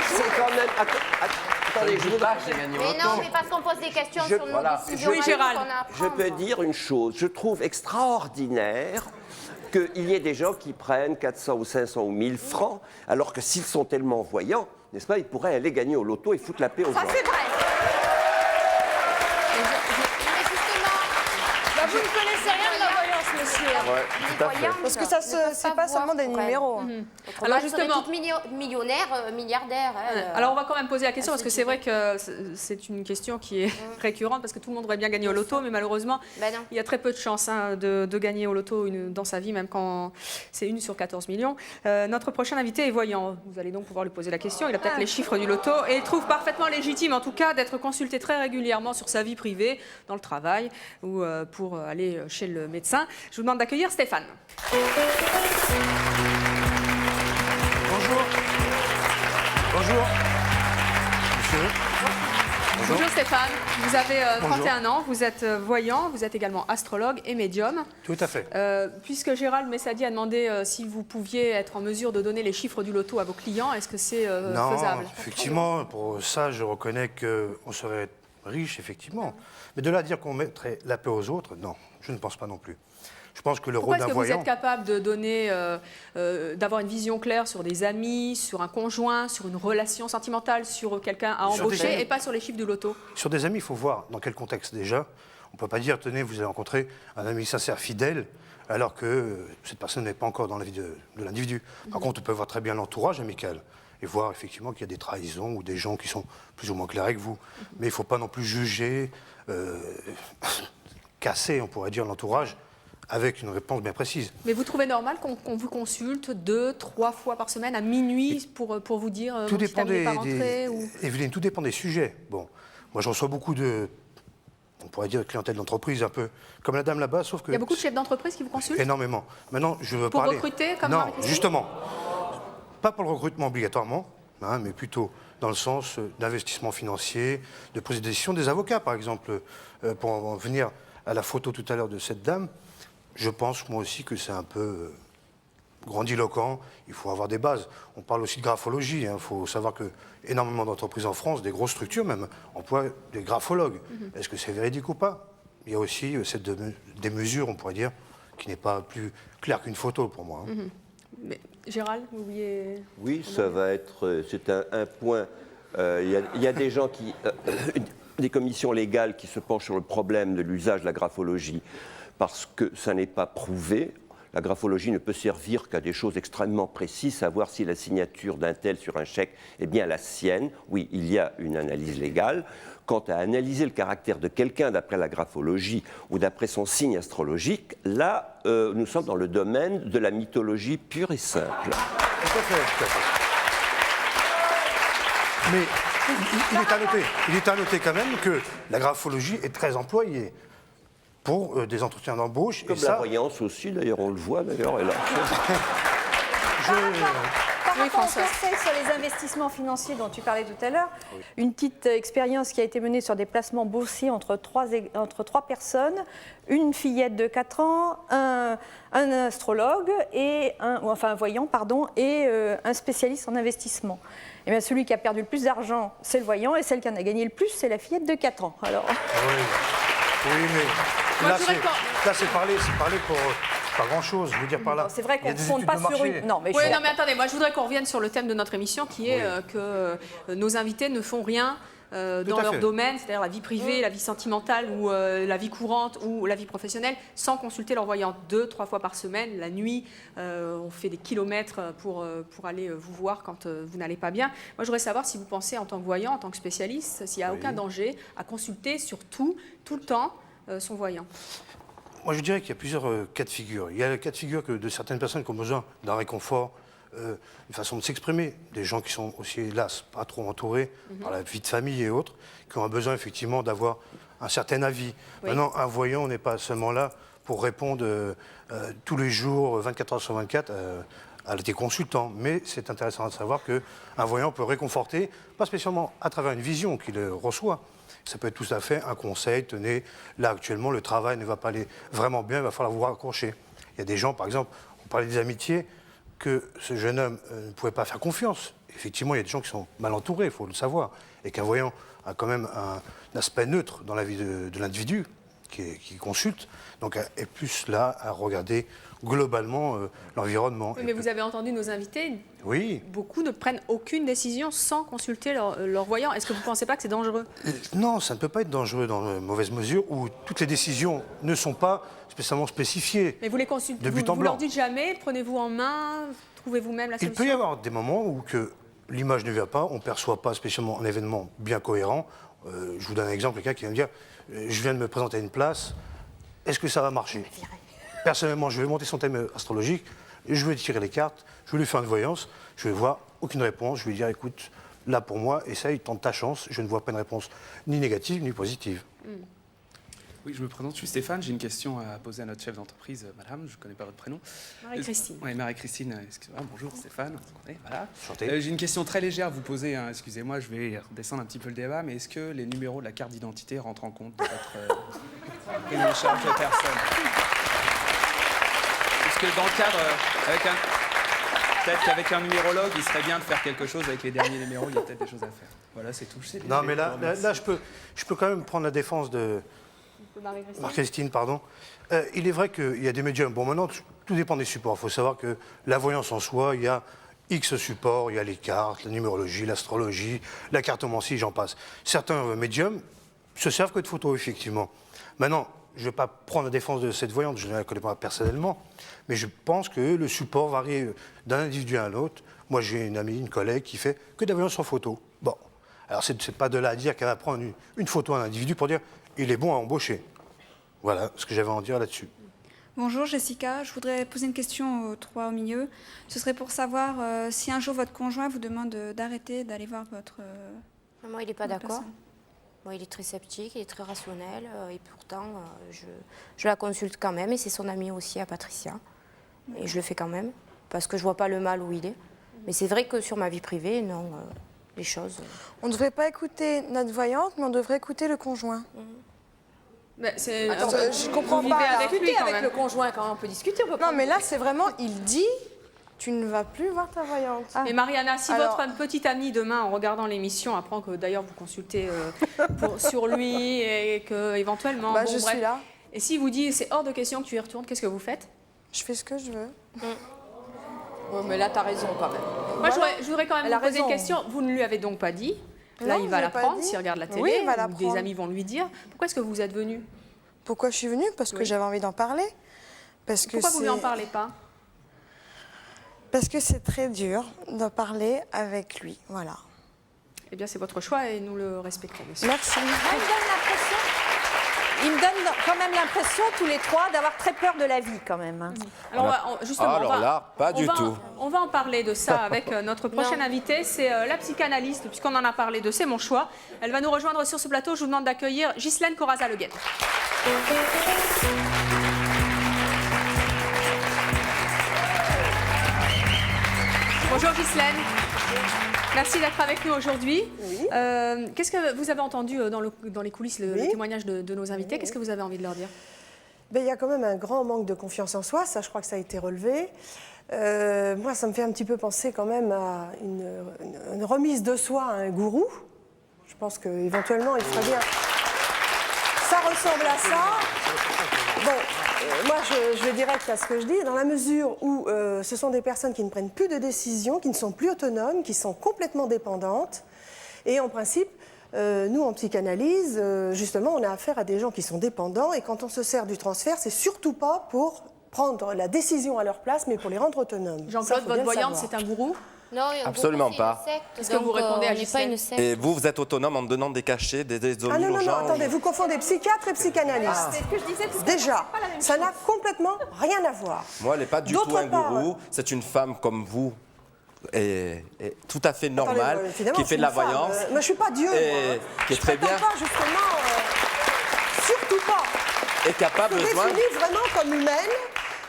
C'est quand même... Attendez, je vous j'ai gagné au loto. Mais non, mais parce qu'on pose des questions sur nos décisions. Oui, Gérald. Je peux dire une chose. Je trouve extraordinaire qu'il y ait des gens qui prennent 400 ou 500 ou 1000 francs, alors que s'ils sont tellement voyants, n'est-ce pas, ils pourraient aller gagner au loto et foutre la paix aux gens. Ça, c'est vrai. Vous ne connaissez rien de la voyance, monsieur. Ouais, tout à fait. Parce que ça, c'est pas seulement des numéros. Alors justement, toutes millionnaires, milliardaires. Alors on va quand même poser la question parce que c'est vrai que c'est une question qui est récurrente parce que tout le monde aurait bien gagné au loto, mais malheureusement il y a très peu de chances de gagner au loto dans sa vie, même quand c'est 1 sur 14 millions. Notre prochain invité est voyant. Vous allez donc pouvoir lui poser la question. Il a peut-être les chiffres du loto et il trouve parfaitement légitime, en tout cas, d'être consulté très régulièrement sur sa vie privée, dans le travail ou pour aller chez le médecin. Je vous demande d'accueillir Stéphane. Bonjour. Bonjour. Monsieur. Bonjour Stéphane, vous avez 31 ans, vous êtes voyant, vous êtes également astrologue et médium. Tout à fait. Puisque Gérald Messadi a demandé si vous pouviez être en mesure de donner les chiffres du loto à vos clients, est-ce que c'est faisable? Non, effectivement, pour ça, je reconnais qu'on serait riche, effectivement. Mais de là à dire qu'on mettrait la paix aux autres, non, je ne pense pas non plus. Je pense que le Pourquoi rôle d'un est-ce que vous voyant... êtes capable de donner, d'avoir une vision claire sur des amis, sur un conjoint, sur une relation sentimentale, sur quelqu'un à embaucher et pas sur les chiffres du loto? Sur des amis, il faut voir dans quel contexte déjà. On ne peut pas dire, tenez, vous avez rencontré un ami sincère, fidèle, alors que cette personne n'est pas encore dans la vie de l'individu. Par contre, on peut voir très bien l'entourage amical. et voir effectivement qu'il y a des trahisons ou des gens qui sont plus ou moins clairs avec vous. Mais il ne faut pas non plus juger, casser, on pourrait dire, l'entourage avec une réponse bien précise. Mais vous trouvez normal qu'on vous consulte 2-3 fois par semaine à minuit pour vous dire Tout mon petit dépend ami n'est pas rentré ou... Evelyne, tout dépend des sujets. Bon, moi je reçois beaucoup de, on pourrait dire, clientèle d'entreprise, un peu comme la dame là-bas, sauf que... Il y a beaucoup de chefs d'entreprise qui vous consultent? Énormément. Maintenant, je veux pour parler... recruter comme Non, Marie-Christine? justement. Pas pour le recrutement obligatoirement, hein, mais plutôt dans le sens d'investissement financier, de prise de décision des avocats, par exemple. Pour en venir à la photo tout à l'heure de cette dame, je pense moi aussi que c'est un peu grandiloquent. Il faut avoir des bases. On parle aussi de graphologie. Il faut savoir que énormément d'entreprises en France, des grosses structures même, emploient des graphologues. Est-ce que c'est véridique ou pas? Il y a aussi des mesures, on pourrait dire, qui n'est pas plus claire qu'une photo pour moi. Mais, Gérald, vous vouliez... Oui, ça va être... C'est un point... Il y a des gens qui... des commissions légales qui se penchent sur le problème de l'usage de la graphologie parce que ça n'est pas prouvé. La graphologie ne peut servir qu'à des choses extrêmement précises, savoir si la signature d'un tel sur un chèque est bien la sienne. Oui, il y a une analyse légale. Quant à analyser le caractère de quelqu'un d'après la graphologie ou d'après son signe astrologique, là, nous sommes dans le domaine de la mythologie pure et simple. Tout à fait, tout à fait. Mais il est à noter quand même que la graphologie est très employée pour des entretiens d'embauche. Comme la voyance aussi, d'ailleurs, on le voit, d'ailleurs, elle a... Par rapport au conseil sur les investissements financiers dont tu parlais tout à l'heure, une petite expérience qui a été menée sur des placements boursiers entre trois personnes, une fillette de 4 ans, un astrologue, un voyant, pardon, et un spécialiste en investissement. Et bien, celui qui a perdu le plus d'argent, c'est le voyant, et celle qui en a gagné le plus, c'est la fillette de 4 ans. Alors... Oui, mais là, c'est parler pour... pas grand-chose, je veux dire par là. C'est vrai qu'on ne fonde pas sur une... Non, mais attendez, moi je voudrais qu'on revienne sur le thème de notre émission qui est que nos invités ne font rien dans leur domaine, c'est-à-dire la vie privée, la vie sentimentale ou la vie courante ou la vie professionnelle, sans consulter leur voyant 2-3 fois par semaine. La nuit, on fait des kilomètres pour aller vous voir quand vous n'allez pas bien. Moi, je voudrais savoir si vous pensez, en tant que voyant, en tant que spécialiste, s'il n'y a aucun danger à consulter tout le temps, son voyant. Moi, je dirais qu'il y a plusieurs cas de figure. Il y a le cas de figure de certaines personnes qui ont besoin d'un réconfort, une façon de s'exprimer. Des gens qui sont aussi, hélas, pas trop entourés par la vie de famille et autres, qui ont besoin effectivement d'avoir un certain avis. Oui. Maintenant, un voyant n'est pas seulement là pour répondre tous les jours, 24 heures sur 24, à des consultants. Mais c'est intéressant de savoir qu'un voyant peut réconforter, pas spécialement à travers une vision qu'il reçoit. Ça peut être tout à fait un conseil, tenez, là actuellement le travail ne va pas aller vraiment bien, il va falloir vous raccrocher. Il y a des gens, par exemple, on parlait des amitiés, que ce jeune homme ne pouvait pas faire confiance. Effectivement, il y a des gens qui sont mal entourés, il faut le savoir, et qu'un voyant a quand même un aspect neutre dans la vie de l'individu qui consulte, donc est plus là à regarder globalement l'environnement. Oui, mais vous avez entendu nos invités, oui. Beaucoup ne prennent aucune décision sans consulter leur voyant. Est-ce que vous ne pensez pas que c'est dangereux? Non, ça ne peut pas être dangereux dans une mauvaise mesure où toutes les décisions ne sont pas spécialement spécifiées. Mais vous les consultez, vous leur dites jamais, prenez-vous en main, trouvez vous-même la solution? Il peut y avoir des moments où l'image ne vient pas, on ne perçoit pas spécialement un événement bien cohérent. Je vous donne un exemple, quelqu'un qui vient me dire je viens de me présenter à une place, est-ce que ça va marcher? Personnellement, je vais monter son thème astrologique, je vais tirer les cartes, je vais lui faire une voyance, je vais voir aucune réponse, je vais lui dire écoute, là pour moi, essaye, tente ta chance, je ne vois pas une réponse ni négative ni positive. Oui, je me présente, je suis Stéphane, j'ai une question à poser à notre chef d'entreprise, madame, je ne connais pas votre prénom. Marie-Christine. Oui, Marie-Christine, excusez-moi, bonjour Stéphane. Voilà. J'ai une question très légère à vous poser, hein, excusez-moi, je vais redescendre un petit peu le débat, mais est-ce que les numéros de la carte d'identité rentrent en compte de votre prise en charge de personne? Parce que dans le cadre, peut-être qu'avec un numérologue, il serait bien de faire quelque chose avec les derniers numéros, il y a peut-être des choses à faire. Voilà, c'est tout. Non, mais là je peux quand même prendre la défense de Marie-Christine, pardon. Il est vrai qu'il y a des médiums. Bon, maintenant, tout dépend des supports. Il faut savoir que la voyance en soi, il y a X supports, il y a les cartes, la numérologie, l'astrologie, la cartomancie, j'en passe. Certains médiums se servent que de photos, effectivement. Maintenant, je ne vais pas prendre la défense de cette voyante, je ne la connais pas personnellement, mais je pense que le support varie d'un individu à l'autre. Moi, j'ai une amie, une collègue qui fait que de la voyance en photo. Bon, alors c'est pas de là à dire qu'elle va prendre une photo à un individu pour dire il est bon à embaucher. Voilà ce que j'avais à en dire là-dessus. Bonjour Jessica, je voudrais poser une question aux trois au milieu. Ce serait pour savoir si un jour votre conjoint vous demande d'arrêter d'aller voir votre... Moi, il n'est pas d'accord. Moi, il est très sceptique, il est très rationnel et pourtant, je la consulte quand même et c'est son ami aussi à Patricia. Et je le fais quand même parce que je ne vois pas le mal où il est. Mais c'est vrai que sur ma vie privée, non, les choses... On ne devrait pas écouter notre voyante, mais on devrait écouter le conjoint. Attends, je comprends vous pas. vivez là. avec lui, quand avec même. le conjoint, quand on peut discuter. On peut Non, mais là, c'est vraiment, il dit, tu ne vas plus voir ta voyante. Et Mariana, si Alors- votre petite amie demain, en regardant l'émission, apprend que d'ailleurs vous consultez sur lui et que éventuellement, Bah, bon, je bref. suis là. Et si vous dit c'est hors de question que tu y retournes, qu'est-ce que vous faites? Je fais ce que je veux. Ouais, mais là, t'as raison quand même. Moi, je voudrais quand même Elle a vous poser une raison. question. Vous ne lui avez donc pas dit. Là, Non, il va je l'ai pas l'apprendre dit. s'il regarde la télé. Oui, il va ou des l'apprendre. amis vont lui dire. Pourquoi est-ce que vous êtes venu? Pourquoi je suis venue? Parce que j'avais envie d'en parler. Parce que Pourquoi vous ne lui en c'est- parlez pas? Parce que c'est très dur de parler avec lui. Voilà. Eh bien, c'est votre choix et nous le respectons, monsieur. Merci. Il me donne quand même l'impression, tous les trois, d'avoir très peur de la vie, quand même. Alors, justement, Alors là, pas du tout. On va en parler de ça avec notre prochaine invitée. C'est la psychanalyste, puisqu'on en a parlé de C'est mon choix. Elle va nous rejoindre sur ce plateau. Je vous demande d'accueillir Ghislaine Corazza-Leguet. Bonjour Ghislaine. Merci d'être avec nous aujourd'hui. Qu'est-ce que vous avez entendu dans les coulisses, le témoignage de nos invités? Qu'est-ce que vous avez envie de leur dire? Ben, il y a quand même un grand manque de confiance en soi, ça je crois que ça a été relevé. Moi, ça me fait un petit peu penser quand même à une remise de soi à un gourou. Je pense qu'éventuellement, il ferait bien... Ça ressemble à ça. Bon, moi, je vais direct à ce que je dis, dans la mesure où ce sont des personnes qui ne prennent plus de décisions, qui ne sont plus autonomes, qui sont complètement dépendantes. Et en principe, nous, en psychanalyse, justement, on a affaire à des gens qui sont dépendants. Et quand on se sert du transfert, c'est surtout pas pour prendre la décision à leur place, mais pour les rendre autonomes. Jean-Claude, votre voyante, c'est un gourou? Non, Absolument pas. Qu'est-ce que vous répondez à Ghislaine? Et vous êtes autonome en me donnant des cachets, des Ah omis non, aux non, gens. attendez, vous confondez psychiatre et psychanalyste. C'est ce que je disais tout à l'heure, Déjà, c'est pas la même ça chose. n'a complètement rien à voir. Moi, elle n'est pas du D'autre tout un part, gourou. C'est une femme comme vous, et tout à fait normale, Attendez, évidemment, qui je fait suis de la une femme, voyance. moi, je suis pas Dieu, et moi. qui est très bien, Pas, justement, surtout pas. et qui n'a pas Je me besoin. définis vraiment comme humaine,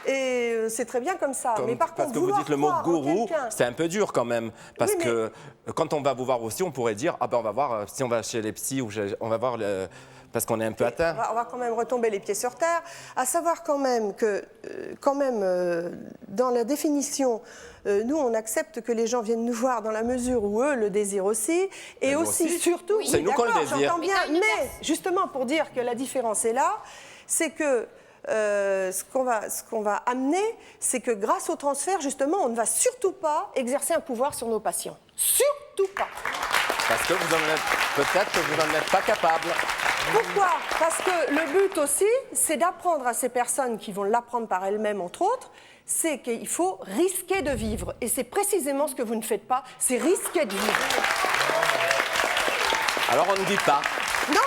et c'est très bien comme ça. Mais par Parce contre, que vous vouloir dites le mot croire en gourou, quelqu'un- c'est un peu dur quand même. Parce Oui, mais- que quand on va vous voir aussi, on pourrait dire ah ben on va voir si on va chez les psys ou on va voir parce qu'on est un peu atteint. On va quand même retomber les pieds sur terre, à savoir quand même que, dans la définition, nous, on accepte que les gens viennent nous voir dans la mesure où eux le désirent aussi, et nous aussi, aussi. surtout, C'est nous qu'on le d'accord, désire. j'entends bien, mais justement pour dire que la différence est là, c'est que ce qu'on va amener, c'est que grâce au transfert, justement, on ne va surtout pas exercer un pouvoir sur nos patients. Surtout pas. Parce que peut-être que vous n'en êtes pas capable. Pourquoi? Parce que le but aussi, c'est d'apprendre à ces personnes qui vont l'apprendre par elles-mêmes, entre autres, c'est qu'il faut risquer de vivre. Et c'est précisément ce que vous ne faites pas, c'est risquer de vivre. Alors on ne dit pas. Non?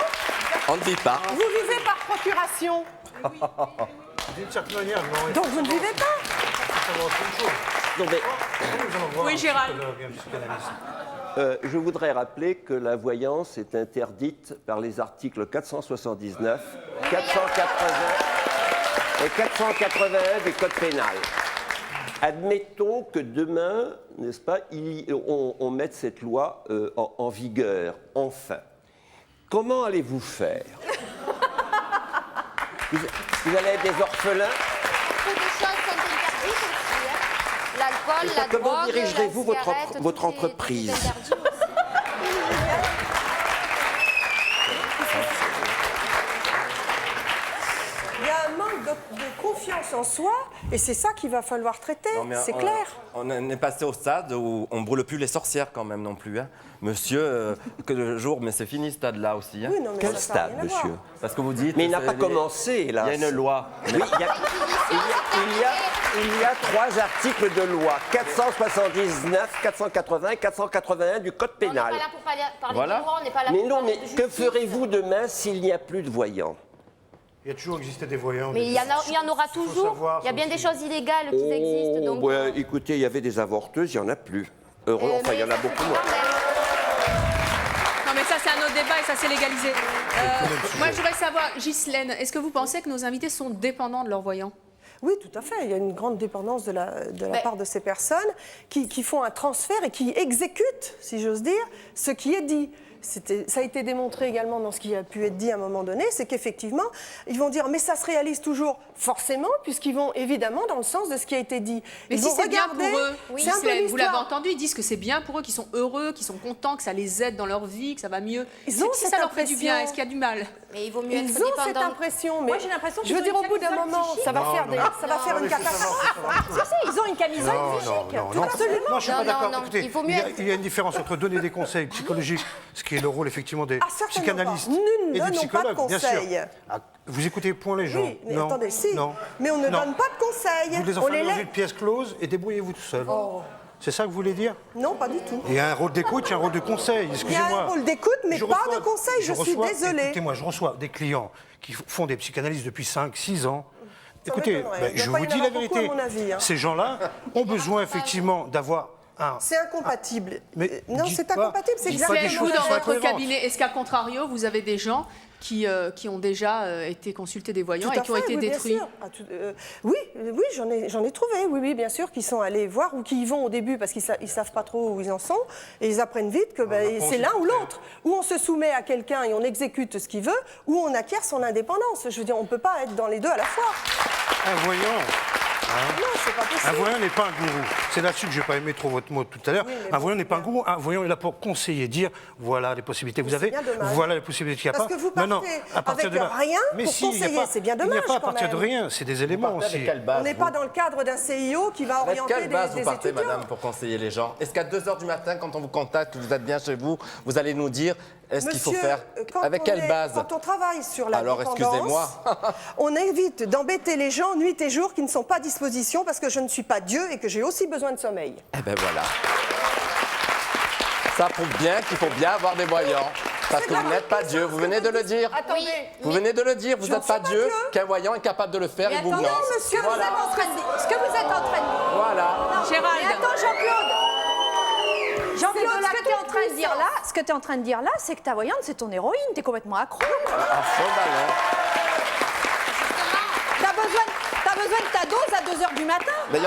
On ne dit pas. Vous vivez par procuration. D'une certaine manière, je m'en Donc vous ne vivez pas. Oui, Gérald. Je voudrais rappeler que la voyance est interdite par les articles 479, 480 et 481 du Code pénal. Admettons que demain, n'est-ce pas, on mette cette loi en vigueur, enfin. Comment allez-vous faire? Vous allez être des orphelins? Beaucoup de choses sont interdites aussi. Hein. L'alcool, la drogue, Comment dirigerez-vous la cigarette, votre entreprise? Il y a un manque de confiance en soi Et c'est ça qu'il va falloir traiter, c'est clair. On est passé au stade où on ne brûle plus les sorcières quand même non plus. Hein. Monsieur, que le jour, mais c'est fini ce stade-là aussi. Hein. Oui, non, mais Quel ça n'a stade, rien à voir. monsieur? Parce que vous dites... Mais il n'a pas commencé, là. Il y a une loi. Oui, il y a 3 articles de loi, 479, 480 et 481 du Code pénal. On n'est pas là pour parler Voilà. de loi, on n'est pas là Mais pour non, parler mais de que justice. ferez-vous demain s'il n'y a plus de voyants? Il y a toujours existé des voyants. Mais il y en aura toujours. Il y a bien des choses illégales qui existent. Donc... Ouais, écoutez, il y avait des avorteuses, il n'y en a plus. Enfin, il y en a beaucoup moins. Non mais ça c'est un autre débat et ça c'est légalisé. Moi je voudrais savoir, Ghislaine, est-ce que vous pensez que nos invités sont dépendants de leurs voyants? Oui, tout à fait. Il y a une grande dépendance de la part de ces personnes qui font un transfert et qui exécutent, si j'ose dire, ce qui est dit. Ça a été démontré également dans ce qui a pu être dit à un moment donné, c'est qu'effectivement, ils vont dire mais ça se réalise toujours forcément, puisqu'ils vont évidemment dans le sens de ce qui a été dit. Mais ils si vont c'est bien regarder, pour eux, c'est un peu vous l'avez l'histoire. entendu, ils disent que c'est bien pour eux, qu'ils sont heureux, qu'ils sont contents, que ça les aide dans leur vie, que ça va mieux. Ils ont Si cette ça leur fait du bien, impression. est-ce qu'il y a du mal? Mais il vaut mieux Ils être ont cette dépendant. impression, mais Moi, j'ai l'impression je qu'ils veux ont dire, une au bout d'un camisole moment, psychique. ça va Non, faire, non. ça va faire une catastrophe. Si, ils ont une camisole psychique. Non, Absolument. non, je suis pas Non, d'accord. non, Écoutez, il vaut mieux il y a une différence entre donner des conseils psychologiques, ce qui est le rôle effectivement des certainement psychanalystes pas. Nous ne et des donnons pas de psychologues, bien sûr. conseils. Ah, vous écoutez point les gens. Oui, mais non, attendez, si. non, Mais on ne non. donne pas de conseils. Vous les On enfermez dans laisse- une pièce close et débrouillez-vous tout seul. C'est ça que vous voulez dire? Non, pas du tout. Il y a un rôle d'écoute, il y a un rôle de conseil. Il y a Excusez-moi. un rôle d'écoute, mais Je pas reçois- de conseil, je suis désolée. Écoutez-moi, je reçois des clients qui font des psychanalyses depuis 5, 6 ans. Ça Écoutez, m'étonnerait. ben, Il doit je pas vous y en dis la avoir beaucoup, vérité. à mon avis, hein. Ces gens-là ont besoin effectivement d'avoir un... C'est incompatible. Mais Non, dites c'est pas- incompatible, c'est dites pas des exactement Vous, choses dans qui soient votre cohérentes. cabinet, est-ce qu'à contrario, vous avez des gens qui ont déjà été consultés des voyants Tout et à qui ont fait, été oui, bien détruits? sûr. Oui, j'en ai trouvé, oui, bien sûr, qui sont allés voir ou qui y vont au début parce qu'ils ne savent pas trop où ils en sont et ils apprennent vite que c'est l'un ou l'autre. Ou on se soumet à quelqu'un et on exécute ce qu'il veut, ou on acquiert son indépendance. Je veux dire, on ne peut pas être dans les deux à la fois. Un voyant. Non, c'est pas possible. Un voyant n'est pas un gourou. C'est là-dessus que je n'ai pas aimé trop votre mot tout à l'heure. Oui, mais Un bon, voyant n'est pas un gourou. Un voyant est là pour conseiller, dire voilà les possibilités que vous Mais avez, c'est bien dommage. voilà les possibilités qu'il n'y a Parce pas. que vous non, partez à partir avec de là. rien Mais pour si, il n'y a conseiller, pas- c'est bien Il n'y a dommage, pas à quand partir de même. rien, c'est des éléments aussi. Avec quelle base On n'est pas dans le cadre d'un CIO qui va Avec orienter quelle base des vous partez, étudiants. madame, pour conseiller les gens? Est-ce qu'à 2h du matin, quand on vous contacte, que vous êtes bien chez vous, vous allez nous dire est-ce qu'il faut Monsieur, faire? quand Avec on quelle base? Quand on travaille sur la Alors, dépendance, excusez-moi. on évite d'embêter les gens nuit et jour qui ne sont pas à disposition parce que je ne suis pas Dieu et que j'ai aussi besoin de sommeil. Eh ben voilà. Ça prouve bien qu'il faut bien avoir des voyants. Parce que vous n'êtes pas Dieu, vous venez de le dire. Attendez. Vous venez de le dire, vous Je n'êtes ne pas suis pas Dieu, Dieu. qu'un voyant est capable de le faire Mais et vous attendez, non. monsieur, Voilà. ce que vous êtes en train de dire. Voilà. Gérald. Mais attends, Jean-Claude. Jean-Claude, de la ce que tu es en train de dire là, c'est que ta voyante, c'est ton héroïne. Tu es complètement accro. À fond ballon. T'as besoin de ta dose à 2h du matin. Mais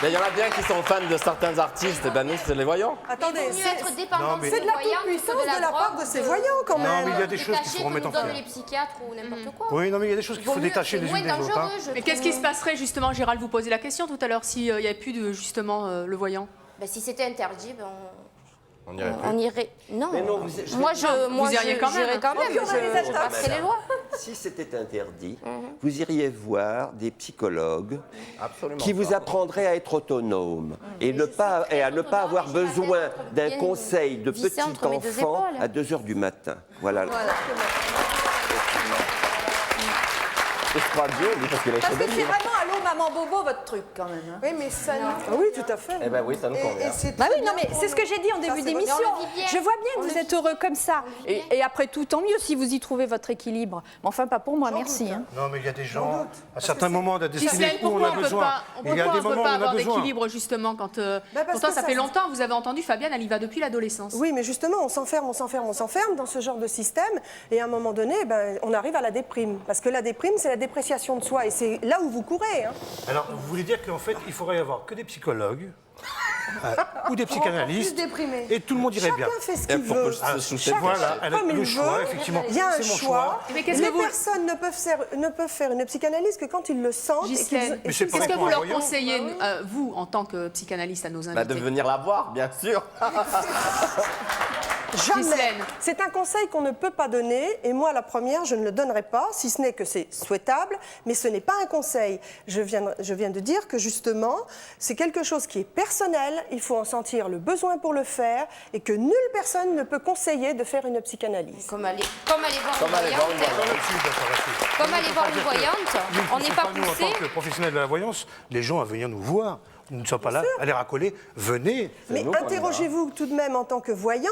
il y en a bien qui sont fans de certains artistes, et ben nous, c'est les voyants. Attendez, Il vaut mieux être dépendant Non, mais- c'est de la voyants toute-puissance que de la part drogue, de ces voyants quand Non, même. mais il y a des choses qu'il détaché faut remettre en que nous donnent place. les psychiatres ou n'importe quoi. Oui, non, mais il y a des choses qu'il Vaut faut mieux, détacher c'est les moins unes des autres. dangereux, hein. je Mais trouve. qu'est-ce qui se passerait justement, Gérald vous posait la question tout à l'heure, s'il n'y avait plus de, justement le voyant? Ben, si c'était interdit, ben, On irait plus. on irait. Non. Mais non, Moi, je iriez quand même. j'irais quand même. Puis on a les Je attaques. passerai les lois. Si c'était interdit, vous iriez voir des psychologues Absolument qui vous pas. apprendraient à être autonome et à ne pas avoir besoin d'un conseil de visser petit entre mes deux enfant épaules. à 2h du matin. Voilà. Et je crois Dieu, oui, parce qu'il a Parce écrit que des c'est livres. vraiment allô, maman bobo, votre truc quand même. hein. Oui, mais ça nous... Oui, tout à fait. Eh ben oui, ça nous convient. Bah oui, non, mais c'est ce que j'ai dit en début c'est d'émission. vrai. On le vit bien. Je vois bien que vous êtes heureux comme ça. Et après tout, tant mieux si vous y trouvez votre équilibre. Mais enfin, pas pour moi, merci. hein. Non, mais il y a des gens, à certains moments de la Ghislaine, destinée où on pourquoi a on peut besoin. pas, Il y a des pourquoi on peut moments où pas on a avoir besoin. d'équilibre justement quand parce pourtant que ça ça fait se- longtemps, vous avez entendu Fabienne, elle y va depuis l'adolescence. Oui, mais justement, on s'enferme dans ce genre de système, et à un moment donné, ben, on arrive à la déprime. Parce que la déprime, c'est la dépréciation de soi, et c'est là où vous courez. Hein. Alors, vous voulez dire qu'en fait, il faudrait y avoir que des psychologues ou des psychanalystes. Plus déprimé. Et tout le monde irait bien. Chacun fait ce qu'il veut. Voilà, Comme il le choix, veut. effectivement. Il y a un c'est mon choix. Mais Les personnes ne peuvent faire une psychanalyse que quand ils le sentent. Ghislaine, qu'est-ce que vous leur conseillez, vous, en tant que psychanalyste, à nos invités? De venir la voir, bien sûr. Jamais. C'est un conseil qu'on ne peut pas donner, et moi, la première, je ne le donnerai pas, si ce n'est que c'est souhaitable, mais ce n'est pas un conseil. Je viens de dire que, justement, c'est quelque chose qui est personnel, il faut en sentir le besoin pour le faire, et que nulle personne ne peut conseiller de faire une psychanalyse. Comme aller voir une voyante, on n'est pas nous, en poussé. tant que professionnels de la voyance, les gens à venir nous voir. Nous ne sommes pas là à les racoler. Venez. Mais interrogez-vous tout de même en tant que voyant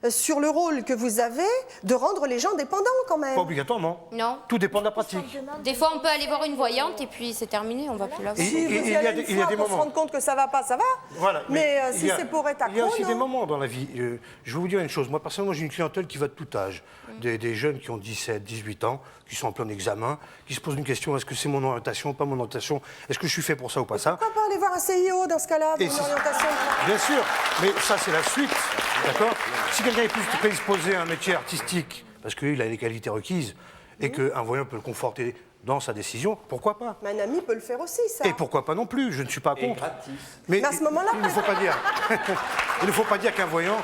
sur le rôle que vous avez de rendre les gens dépendants quand même. Pas obligatoirement. Non. Tout dépend de la pratique. Des fois, on peut aller voir une voyante et puis c'est terminé, on va plus la voir. Si vous y allez une fois pour se rendre compte que ça va pas, ça va. Voilà. Mais si c'est pour être accro, il y a aussi non. des moments dans la vie. Je vais vous dire une chose. Moi, personnellement, j'ai une clientèle qui va de tout âge. Des jeunes qui ont 17, 18 ans, qui sont en plein examen, qui se posent une question, est-ce que c'est mon orientation, pas mon orientation? Est-ce que je suis fait pour ça ou pas ça? Pourquoi pas aller voir un CIO dans ce cas-là, pour une orientation? Bien sûr, mais ça c'est la suite, d'accord? Si quelqu'un est plus prédisposé à un métier artistique, parce qu'il a les qualités requises, et qu'un voyant peut le conforter dans sa décision, pourquoi pas? Un ami peut le faire aussi, ça. Et pourquoi pas non plus, je ne suis pas contre. Mais à ce moment-là, il ne faut pas dire. Il ne faut pas dire qu'un voyant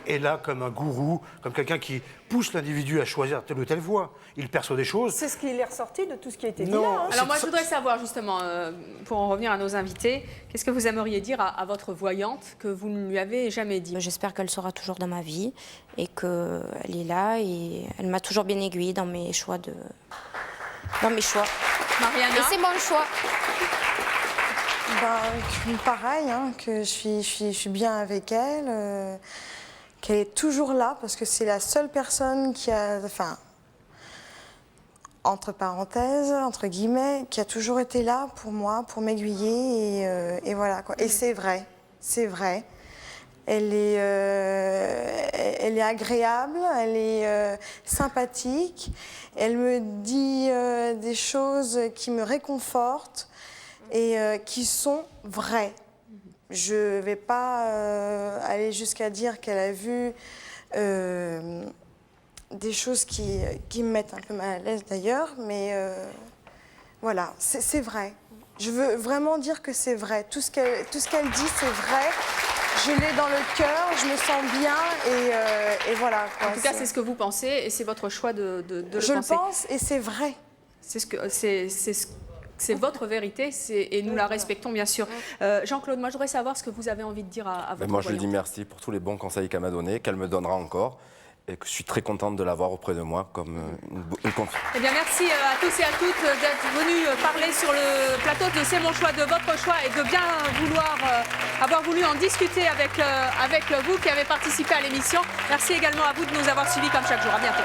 est là comme un gourou, comme quelqu'un qui pousse l'individu à choisir telle ou telle voie. Il perçoit des choses. C'est ce qui est ressorti de tout ce qui a été dit Non. là. Hein. Alors moi, je voudrais savoir, justement, pour en revenir à nos invités, qu'est-ce que vous aimeriez dire à votre voyante que vous ne lui avez jamais dit? J'espère qu'elle sera toujours dans ma vie et qu'elle est là et elle m'a toujours bien aiguillée dans mes choix Mariana. Et c'est mon choix. Pareil, hein, que je suis bien avec elle, qu'elle est toujours là, parce que c'est la seule personne qui a, enfin, entre parenthèses, entre guillemets, qui a toujours été là pour moi, pour m'aiguiller, et voilà, quoi. Et c'est vrai, c'est vrai. Elle est agréable, elle est sympathique, elle me dit des choses qui me réconfortent et qui sont vraies. Je ne vais pas aller jusqu'à dire qu'elle a vu des choses qui me mettent un peu mal à l'aise d'ailleurs, mais voilà, c'est vrai. Je veux vraiment dire que c'est vrai. Tout ce qu'elle dit, c'est vrai. Je l'ai dans le cœur, je me sens bien et voilà. Quoi. En tout cas, c'est ce que vous pensez et c'est votre choix de le penser. Je le pense et c'est vrai. C'est votre vérité et nous la respectons bien sûr. Jean-Claude, moi je voudrais savoir ce que vous avez envie de dire à votre Moi je lui voyante. dis merci pour tous les bons conseils qu'elle m'a donnés, qu'elle me donnera encore et que je suis très contente de l'avoir auprès de moi comme une confiance. Eh bien merci à tous et à toutes d'être venus parler sur le plateau de C'est mon choix, de votre choix et de bien avoir voulu en discuter avec vous qui avez participé à l'émission. Merci également à vous de nous avoir suivis comme chaque jour. À bientôt.